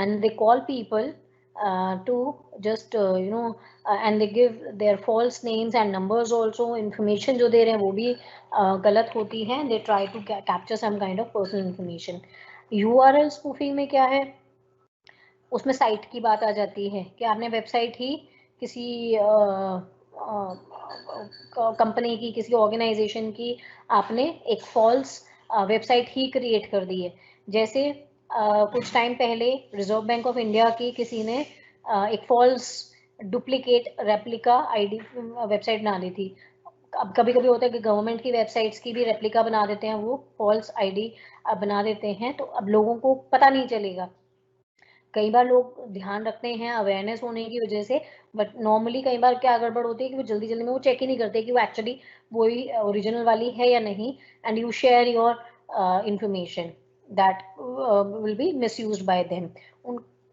and they call people to just and they give their false names and numbers also. information जो दे रहे हैं वो भी गलत होती है. they try to capture some kind of personal information. URL spoofing में क्या है, उसमें साइट की बात आ जाती है कि आपने वेबसाइट ही किसी कंपनी की, किसी ऑर्गेनाइजेशन की आपने एक फॉल्स वेबसाइट ही क्रिएट कर दी है. जैसे कुछ टाइम पहले रिजर्व बैंक ऑफ इंडिया की किसी ने एक false duplicate replica ID website बना दी थी. अब कभी कभी होता है कि गवर्नमेंट की वेबसाइट्स की भी रेप्लिका बना देते हैं, वो फॉल्स आईडी बना देते हैं. तो अब लोगों को पता नहीं चलेगा. कई बार लोग ध्यान रखते हैं अवेयरनेस होने की वजह से, बट नॉर्मली कई बार क्या गड़बड़ होती है कि वो जल्दी जल्दी में वो चेक ही नहीं करते कि वो एक्चुअली वही ओरिजिनल वाली है या नहीं. And you share your information that will be misused bye them.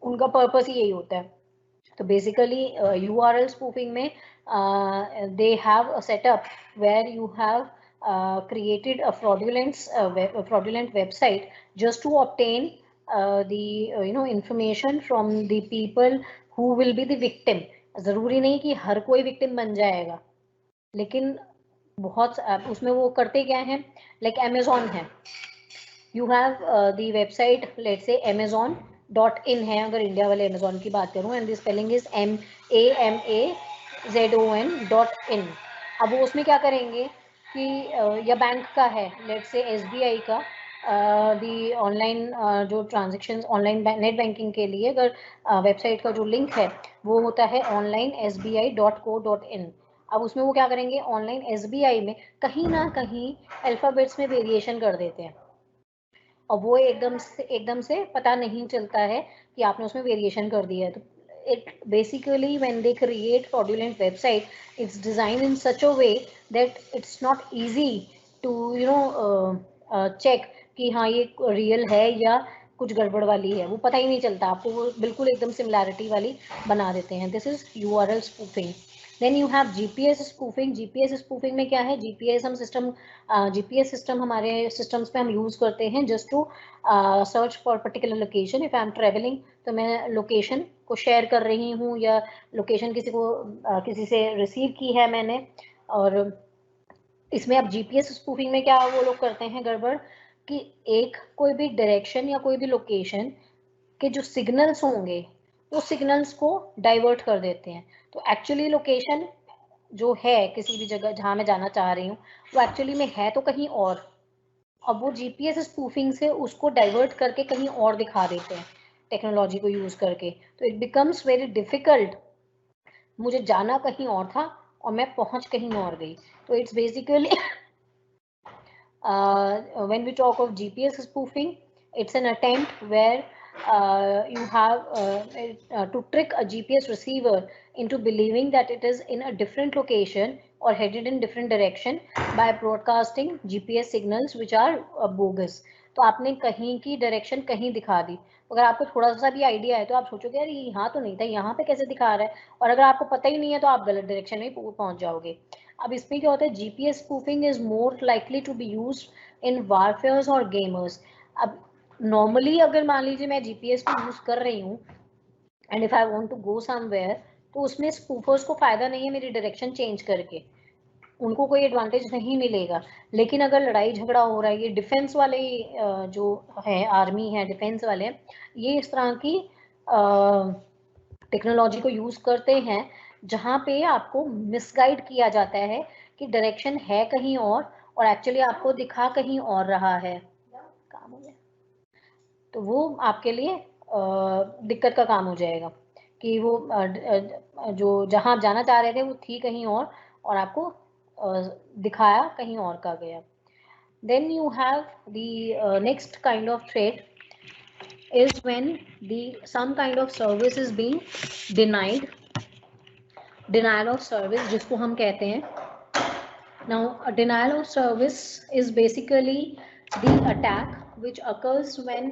उनका पर्पस ही यही होता है. तो बेसिकली URL spoofing में they have a setup where you have created a fraudulent website just to obtain the information from the people who will be the victim. जरूरी नहीं कि हर कोई victim बन जाएगा, लेकिन बहुत उसमें वो करते क्या है, like Amazon है. You have the website, let's say Amazon.in है, अगर इंडिया वाले Amazon की बात करूँ, and the spelling is MAMAZON.in. अब वो उसमें क्या करेंगे कि या बैंक का है, let's say SBI का, दी ऑनलाइन जो ट्रांजेक्शन ऑनलाइन नेट बैंकिंग के लिए अगर वेबसाइट का जो लिंक है वो होता है online.sbi.co.in. अब उसमें वो क्या करेंगे, ऑनलाइन SBI में कहीं ना कहीं अल्फाबेट्स में वेरिएशन कर देते हैं और वो एकदम से पता नहीं चलता है कि आपने उसमें वेरिएशन कर दिया है. तो it basically when they create fraudulent website, it's designed in such a way that it's not easy to check कि हाँ ये रियल है या कुछ गड़बड़ वाली है. वो पता ही नहीं चलता, आपको वो बिल्कुल एकदम सिमिलैरिटी वाली बना देते हैं. This is URL spoofing. Then you have GPS spoofing. GPS spoofing में क्या है, GPS हम सिस्टम GPS सिस्टम हमारे सिस्टम्स पे हम यूज करते हैं just to search for particular location. If I am travelling तो मैं लोकेशन को शेयर कर रही हूँ या लोकेशन किसी से रिसीव की है मैंने. और इसमें अब GPS स्पूफिंग में क्या वो लोग करते हैं गड़बड़ कि एक कोई भी डायरेक्शन या कोई भी लोकेशन के जो सिग्नल्स होंगे वो सिग्नल्स को डाइवर्ट कर देते हैं. तो एक्चुअली लोकेशन जो है किसी भी जगह जहां मैं जाना चाह रही हूँ वो एक्चुअली में है तो कहीं और, अब वो GPS स्पूफिंग से उसको डाइवर्ट करके कहीं और दिखा देते हैं. टेक्नोलॉजी को यूज करके, तो इट बिकम्स वेरी डिफिकल्ट। मुझे जाना कहीं और था और मैं पहुंच कहीं और गई। तो it's basically when we talk of GPS spoofing, it's an attempt where you have to trick a GPS receiver into believing that it is in a different location or headed in different direction by broadcasting GPS signals which are bogus. तो आपने कहीं की direction कहीं दिखा दी, अगर आपको थोड़ा सा भी आइडिया है तो आप सोचोगे यार ये यहाँ तो नहीं था, यहाँ पे कैसे दिखा रहा है, और अगर आपको पता ही नहीं है तो आप गलत डायरेक्शन में पहुंच जाओगे। अब इसमें क्या होता है, GPS spoofing is more likely to be used in warfares or gamers. अब नॉर्मली अगर मान लीजिए मैं जीपीएस को यूज कर रही हूँ and if I want to go somewhere, तो उसमें स्पूफर्स को फायदा नहीं है मेरी डायरेक्शन चेंज करके, उनको कोई एडवांटेज नहीं मिलेगा। लेकिन अगर लड़ाई झगड़ा हो रहा है, ये डिफेंस वाले जो है, आर्मी है, डिफेंस वाले, ये इस तरह की टेक्नोलॉजी को यूज करते हैं जहाँ पे आपको मिसगाइड किया जाता है कि डायरेक्शन है कहीं और एक्चुअली आपको दिखा कहीं और रहा है। काम हो गया तो वो आपके लिए दिक्कत का काम हो जाएगा कि वो जो जहाँ आप जाना चाह रहे थे वो थी कहीं और आपको दिखाया कहीं और का गया। Then you have the next kind of threat is when some kind of service is being denied, denial of service जिसको हम कहते हैं। Now a denial of service is basically the attack which occurs when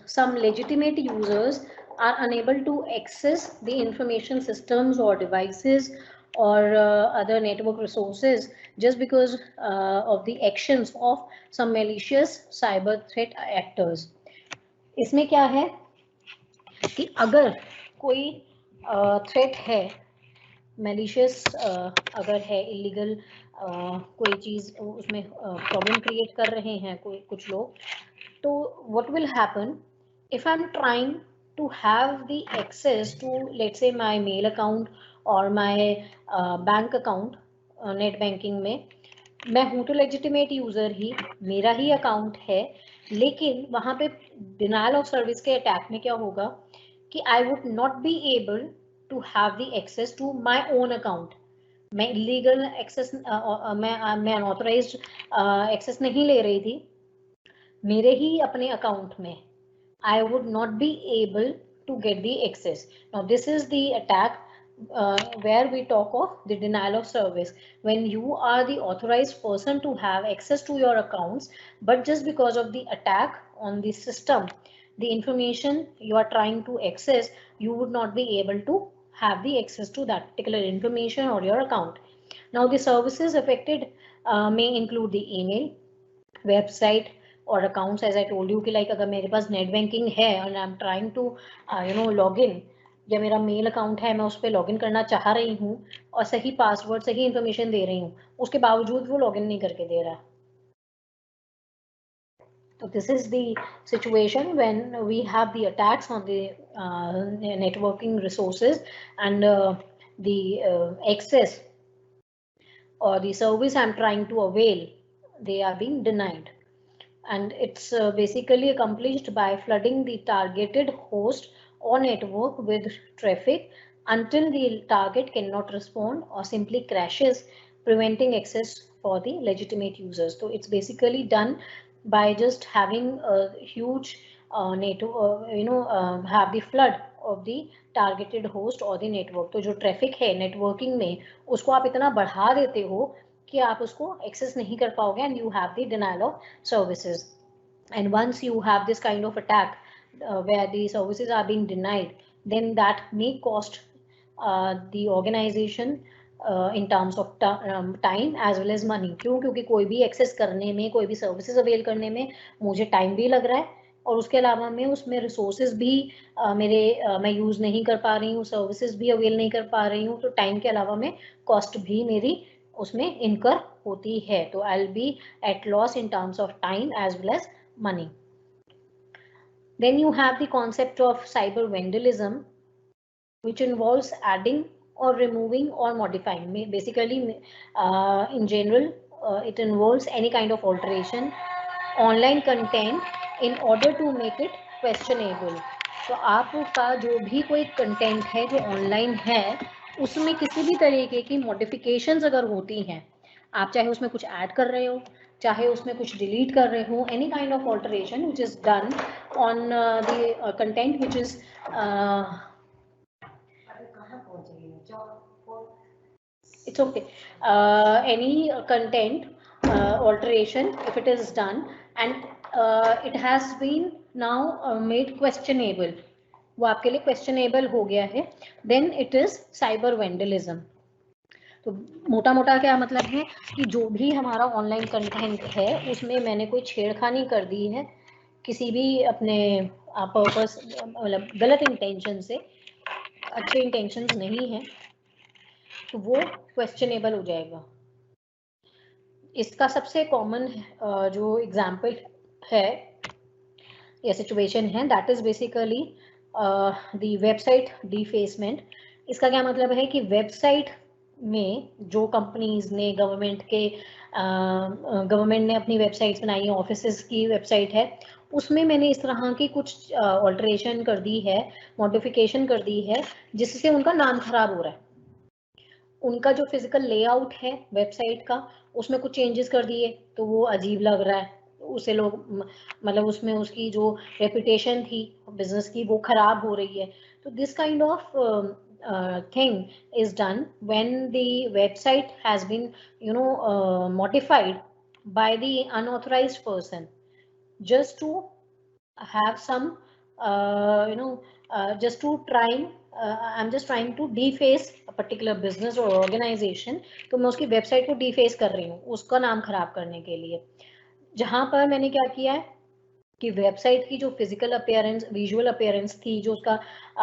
some legitimate users are unable to access the information systems or devices or other network resources just because of the actions of some malicious cyber threat actors. इसमें क्या है कि अगर कोई threat है, malicious अगर है, illegal कोई चीज़ उसमें प्रॉब्लम क्रिएट कर रहे हैं कुछ लोग, तो what will happen if I am trying to have the access to let's say my mail account or my bank account net banking में। मैं हूँ तो लेजिटिमेट यूज़र ही, मेरा ही अकाउंट है, लेकिन वहाँ पे डिनायल ऑफ सर्विस के अटैक में क्या होगा कि I would not be able to have the access to my own account. मैं illegal access मैं unauthorized access नहीं ले रही थी मेरे ही अपने अकाउंट में। I would not be able to get the access. Now this is the attack where we talk of the denial of service, when you are the authorized person to have access to your accounts, but just because of the attack on the system, the information you are trying to access, you would not be able to have the access to that particular information or your account. Now the services affected may include the email, website or accounts, as I told you कि like अगर मेरे पास net banking है and I'm trying to log in, या मेरा mail account है मैं उस पर लॉग इन करना चाह रही हूँ और सही पासवर्ड सही इंफॉर्मेशन दे रही हूँ, उसके बावजूद वो लॉग इन नहीं करके दे रहा। So this is the situation when we have the attacks on the networking resources and the access or the service I'm trying to avail, they are being denied. And it's basically accomplished by flooding the targeted host or network with traffic until the target cannot respond or simply crashes, preventing access for the legitimate users. So it's basically done by just having a huge network, have the flood of the targeted host or the network. तो जो traffic है networking में उसको आप इतना बढ़ा देते हो कि आप उसको एक्सेस नहीं कर पाओगे and you have the denial of services. And once you have this kind of attack where the services are being denied, then that may cost the organization in terms of time as well as money. क्यों? क्योंकि कोई भी access करने में, कोई भी services avail करने में मुझे टाइम भी लग रहा है और उसके अलावा मैं उसमें रिसोर्सेज भी मैं यूज़ नहीं कर पा रही हूँ, सर्विसेज भी अवेल नहीं कर पा रही हूँ, तो टाइम के अलावा में कॉस्ट भी मेरी उसमें इनकर होती है। तो I will be at loss in terms of time as well as money. Then you have the concept of cyber vandalism, which involves adding or removing or modifying. Basically, in general, it involves any kind of alteration online content in order to make it questionable. तो आपका जो भी कोई content है जो online है उसमें किसी भी तरीके की मॉडिफिकेशंस अगर होती हैं, आप चाहे उसमें कुछ ऐड कर रहे हो, चाहे उसमें कुछ डिलीट कर रहे हो, any kind of alteration which is done on the content which is it's okay, any content alteration if it is done and it has been now made questionable, वो आपके लिए क्वेश्चनेबल हो गया है, then it is cyber vandalism. तो मोटा मोटा क्या मतलब है कि जो भी हमारा ऑनलाइन कंटेंट है उसमें मैंने कोई छेड़खानी कर दी है किसी भी अपने पर्पस, मतलब गलत इंटेंशन से, अच्छे इंटेंशंस नहीं है, तो वो क्वेश्चनेबल हो जाएगा। इसका सबसे कॉमन जो एग्जाम्पल है या सिचुएशन है that is basically the website defacement. इसका क्या मतलब है कि वेबसाइट में जो कंपनीज ने गवर्नमेंट ने अपनी वेबसाइट्स बनाई है, ऑफिसेज की वेबसाइट है, उसमें मैंने इस तरह की कुछ ऑल्टरेशन कर दी है, मॉडिफिकेशन कर दी है, जिससे उनका नाम खराब हो रहा है। उनका जो फिजिकल लेआउट है वेबसाइट का उसमें कुछ चेंजेस कर दिए तो वो अजीब लग रहा है, उसे लोग मतलब उसमें उसकी जो रेपुटेशन थी बिजनेस की वो खराब हो रही है। तो this kind of thing is done when the website has been modified by the unauthorized person just to have some just to trying I'm just trying to deface a particular business or organization। तो मैं उसकी website को deface कर रही हूँ उसका नाम खराब करने के लिए। जहां पर मैंने क्या किया है कि वेबसाइट की जो फिजिकल अपीयरेंस, विजुअल अपीयरेंस थी, जो उसका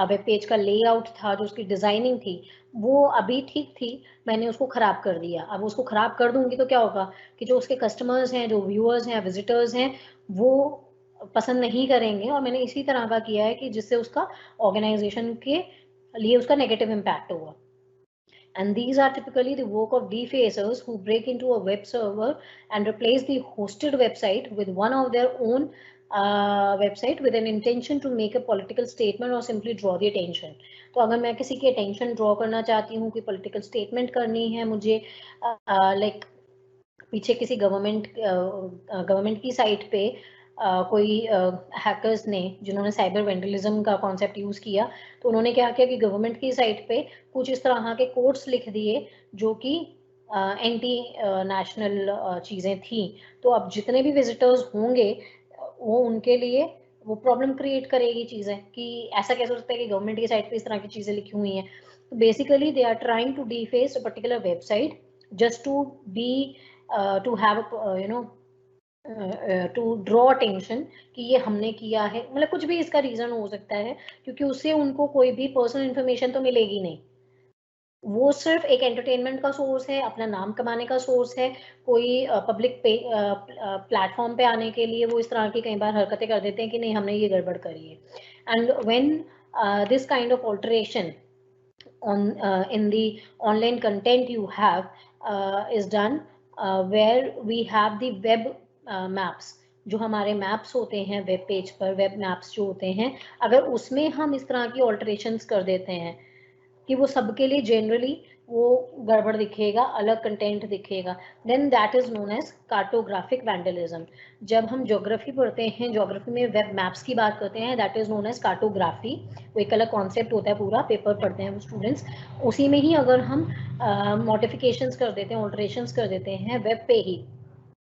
वेब पेज का लेआउट था, जो उसकी डिजाइनिंग थी, वो अभी ठीक थी, मैंने उसको खराब कर दिया। अब उसको खराब कर दूंगी तो क्या होगा कि जो उसके कस्टमर्स हैं, जो व्यूअर्स हैं, विजिटर्स हैं, वो पसंद नहीं करेंगे। और मैंने इसी तरह का किया है कि जिससे उसका ऑर्गेनाइजेशन के लिए उसका नेगेटिव इम्पैक्ट होगा। And these are typically the work of defacers who break into a web server and replace the hosted website with one of their own website with an intention to make a political statement or simply draw the attention। तो अगर मैं किसी की attention draw करना चाहती हूँ कि political statement करनी है मुझे, like पीछे किसी गवर्नमेंट की साइट पे कोई हैकर्स ने जिन्होंने साइबर वेंडलिज्म का कॉन्सेप्ट यूज किया, तो उन्होंने क्या किया कि गवर्नमेंट की साइट पे कुछ इस तरह के कोड्स लिख दिए जो कि एंटी नेशनल चीजें थी। तो अब जितने भी विजिटर्स होंगे वो उनके लिए वो प्रॉब्लम क्रिएट करेगी चीजें कि ऐसा कैसे हो सकता है कि गवर्नमेंट की साइट पे इस तरह की चीजें लिखी हुई हैं। तो basically they are trying to deface a particular website just to be to have to draw attention कि ये हमने किया है, मतलब कुछ भी इसका रीजन हो सकता है, क्योंकि उससे उनको कोई भी पर्सनल इन्फॉर्मेशन तो मिलेगी नहीं। वो सिर्फ एक एंटरटेनमेंट का सोर्स है, अपना नाम कमाने का सोर्स है, कोई पब्लिक प्लेटफॉर्म पे आने के लिए वो इस तरह की कई बार हरकतें कर देते हैं कि नहीं हमने ये गड़बड़ करी है। And when this kind of alteration on in the online content you have is done where we have the web maps। जो हमारे मैप्स होते हैं वेब पेज पर, वेब मैप्स जो होते हैं, अगर उसमें हम इस तरह की ऑल्टरेशंस कर देते हैं कि वो सबके लिए जनरली वो गड़बड़ दिखेगा, अलग कंटेंट दिखेगा, then that is known as cartographic vandalism. जब हम ज्योग्राफी पढ़ते हैं, ज्योग्राफी में वेब मैप्स की बात करते हैं, that is known as cartography. वो एक अलग कॉन्सेप्ट होता है, पूरा पेपर पढ़ते हैं वो स्टूडेंट्स। उसी में ही अगर हम मॉडिफिकेशंस कर देते हैं, ऑल्टरेशंस कर देते हैं वेब पे ही,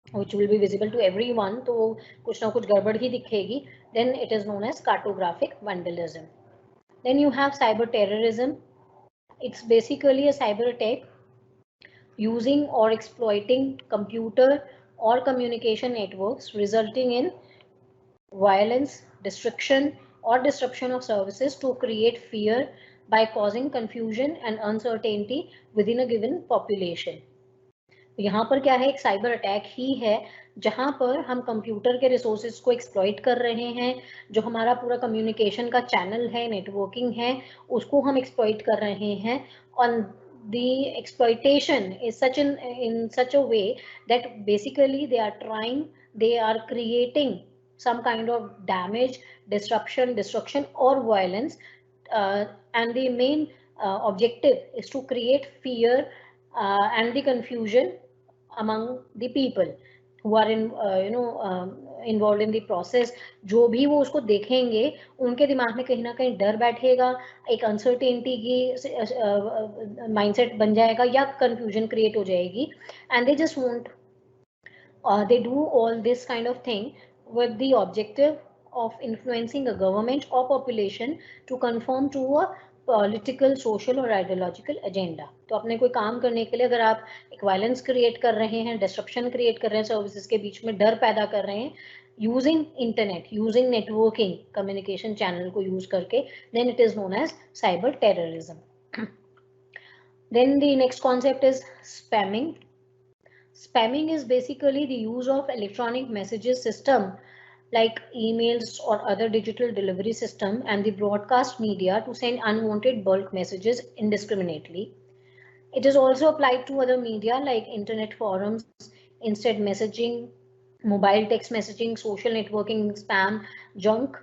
which will be visible to everyone, तो कुछ ना कुछ गड़बड़ ही दिखेगी, then it is known as cartographic vandalism। Then you have cyber terrorism। It's basically a cyber attack using or exploiting computer or communication networks resulting in violence, destruction or disruption of services to create fear by causing confusion and uncertainty within a given population। यहाँ पर क्या है, एक cyber attack ही है जहां पर हम computer के रिसोर्सेज को एक्सप्लॉइट कर रहे हैं, जो हमारा पूरा कम्युनिकेशन का चैनल है, नेटवर्किंग है, उसको हम एक्सप्लॉइट कर रहे हैं। और the exploitation is in such a way that basically they are creating some kind of damage, disruption, destruction, or violence. And the main objective is to create fear and the confusion among the people who are involved in the process. जो भी वो उसको देखेंगे उनके दिमाग में कहीं ना कहीं डर बैठेगा, एक अनसर्टेनिटी की माइंडसेट बन जाएगा या कंफ्यूजन क्रिएट हो जाएगी, and they just want they do all this kind of thing with the objective of influencing a government or population to conform to a political, social और आइडियोलॉजिकल एजेंडा. तो अपने कोई काम करने के लिए अगर आप एक वायलेंस क्रिएट कर रहे हैं, डिस्ट्रप्शन क्रिएट कर रहे हैं, सर्विसेज के बीच में डर पैदा कर रहे हैं, using internet, using networking communication channel को यूज करके, then it is known as cyber terrorism. Then the next concept is spamming. Spamming is basically the use of electronic messages system like emails or other digital delivery system and the broadcast media to send unwanted bulk messages indiscriminately. It is also applied to other media like internet forums, instant messaging, mobile text messaging, social networking, spam, junk,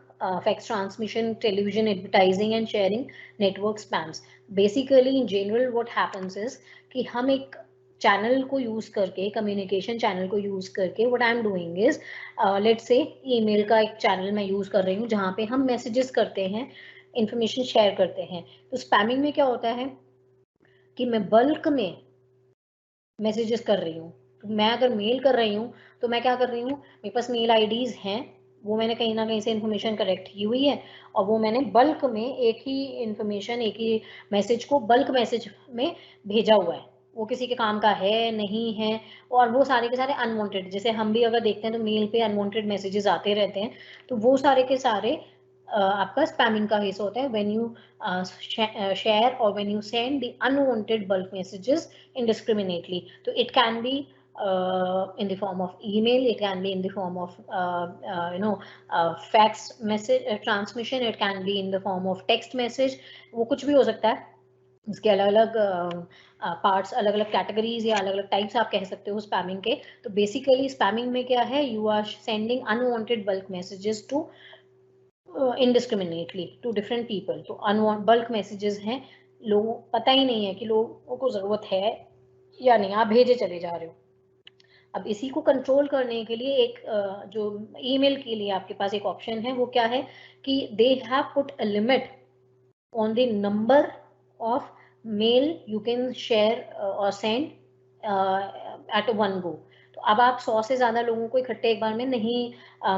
fax transmission, television advertising and sharing network spams. Basically in general what happens is कि हम एक channel को use करके, communication channel को use करके, what I am doing is, let's say email का एक channel मैं यूज कर रही हूँ जहाँ पे हम मैसेजेस करते हैं, इंफॉर्मेशन शेयर करते हैं. तो स्पैमिंग में क्या होता है कि मैं बल्क में मैसेजेस कर रही हूँ. तो मैं अगर मेल कर रही हूँ तो मैं क्या कर रही हूँ, मेरे पास मेल आईडीज हैं, वो मैंने कहीं ना कहीं से इन्फॉर्मेशन कलेक्ट की हुई है और वो मैंने बल्क में एक ही इन्फॉर्मेशन, एक ही मैसेज को बल्क मैसेज में भेजा हुआ है. वो किसी के काम का है नहीं है, और वो सारे के सारे अनवांटेड, जैसे हम भी अगर देखते हैं तो मेल पे अनवांटेड मैसेजेस आते रहते हैं, तो वो सारे के सारे आपका स्पैमिंग का हिस्सा होता है. व्हेन यू शेयर और when you send the unwanted bulk messages indiscriminately. So it can be in the form of email, it can be in the form of fax message transmission, it can be in the form of text message. वो कुछ भी हो सकता है. इसके अलग अलग parts, अलग अलग कैटेगरीज या अलग अलग टाइप्स आप कह सकते हो स्पैमिंग के. तो बेसिकली स्पैमिंग में क्या है, you are sending unwanted bulk messages to indiscriminately to different people. तो अनवांट बल्क मैसेजेस हैं, लोगों पता ही नहीं है कि लोगों को जरूरत है या नहीं, आप भेजे चले जा रहे हो. अब इसी को कंट्रोल करने के लिए एक जो ईमेल के लिए आपके पास एक ऑप्शन है, वो क्या है कि they have put a limit on the number of male you can share और सेंड एट वन गो. तो अब आप 100 से ज्यादा लोगों को इकट्ठे एक बार में नहीं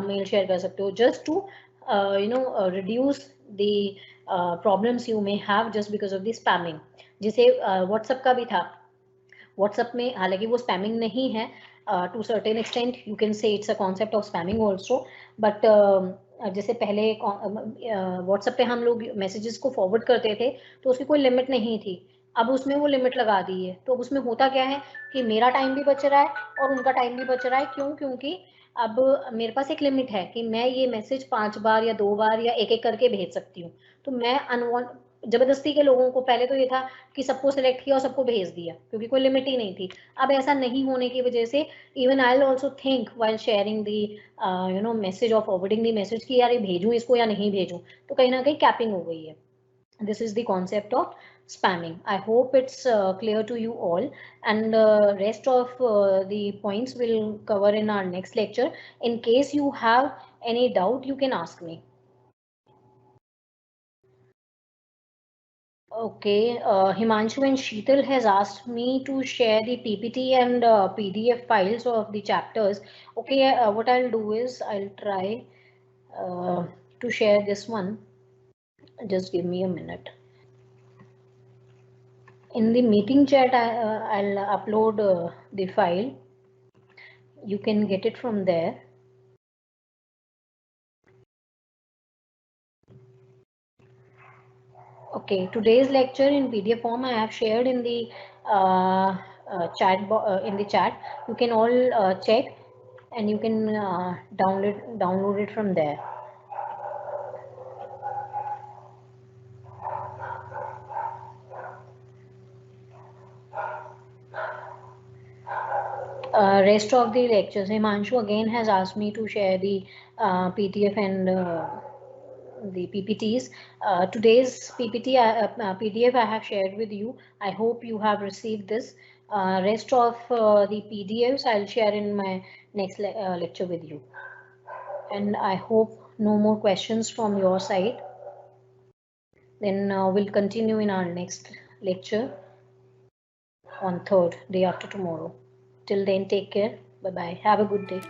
मेल शेयर कर सकते हो, just to reduce the problems you may have just because of the spamming. जिसे WhatsApp का भी था. WhatsApp में हालांकि वो spamming नहीं है, to certain extent you can say it's a concept of spamming also, but जैसे पहले WhatsApp पे हम लोग मैसेजेस को फॉरवर्ड करते थे तो उसकी कोई लिमिट नहीं थी. अब उसमें वो लिमिट लगा दी है. तो उसमें होता क्या है कि मेरा टाइम भी बच रहा है और उनका टाइम भी बच रहा है. क्यों? क्योंकि अब मेरे पास एक लिमिट है कि मैं ये मैसेज 5 बार या 2 बार या एक एक करके भेज सकती हूँ. तो मैं जबरदस्ती के लोगों को, पहले तो ये था कि सबको सिलेक्ट किया और सबको भेज दिया क्योंकि कोई लिमिट ही नहीं थी. अब ऐसा नहीं होने की वजह से even I will also think while sharing the message और फॉरवर्डिंग दी मैसेज कि यार ये भेजूं इसको या नहीं भेजूं. तो कहीं ना कहीं कैपिंग हो गई है. This is the concept of spamming. I hope it's clear to you all, and rest of the points we'll cover in our next lecture. In case you have any doubt, you can ask me. Okay, Himanshu and Sheetal has asked me to share the PPT and PDF files of the chapters. Okay, what I'll do is I'll try to share this one. Just give me a minute. In the meeting chat, I'll upload the file. You can get it from there. Okay, today's lecture in PDF form I have shared in the chat. You can all check and you can download it from there. Rest of the lectures, Himanshu again has asked me to share the PDF and the PPTs. Today's PDF I have shared with you. I hope you have received this. Rest of the PDFs I'll share in my next lecture with you. And I hope no more questions from your side. Then we'll continue in our next lecture on 3rd, day after tomorrow. Till then, take care. Bye bye. Have a good day.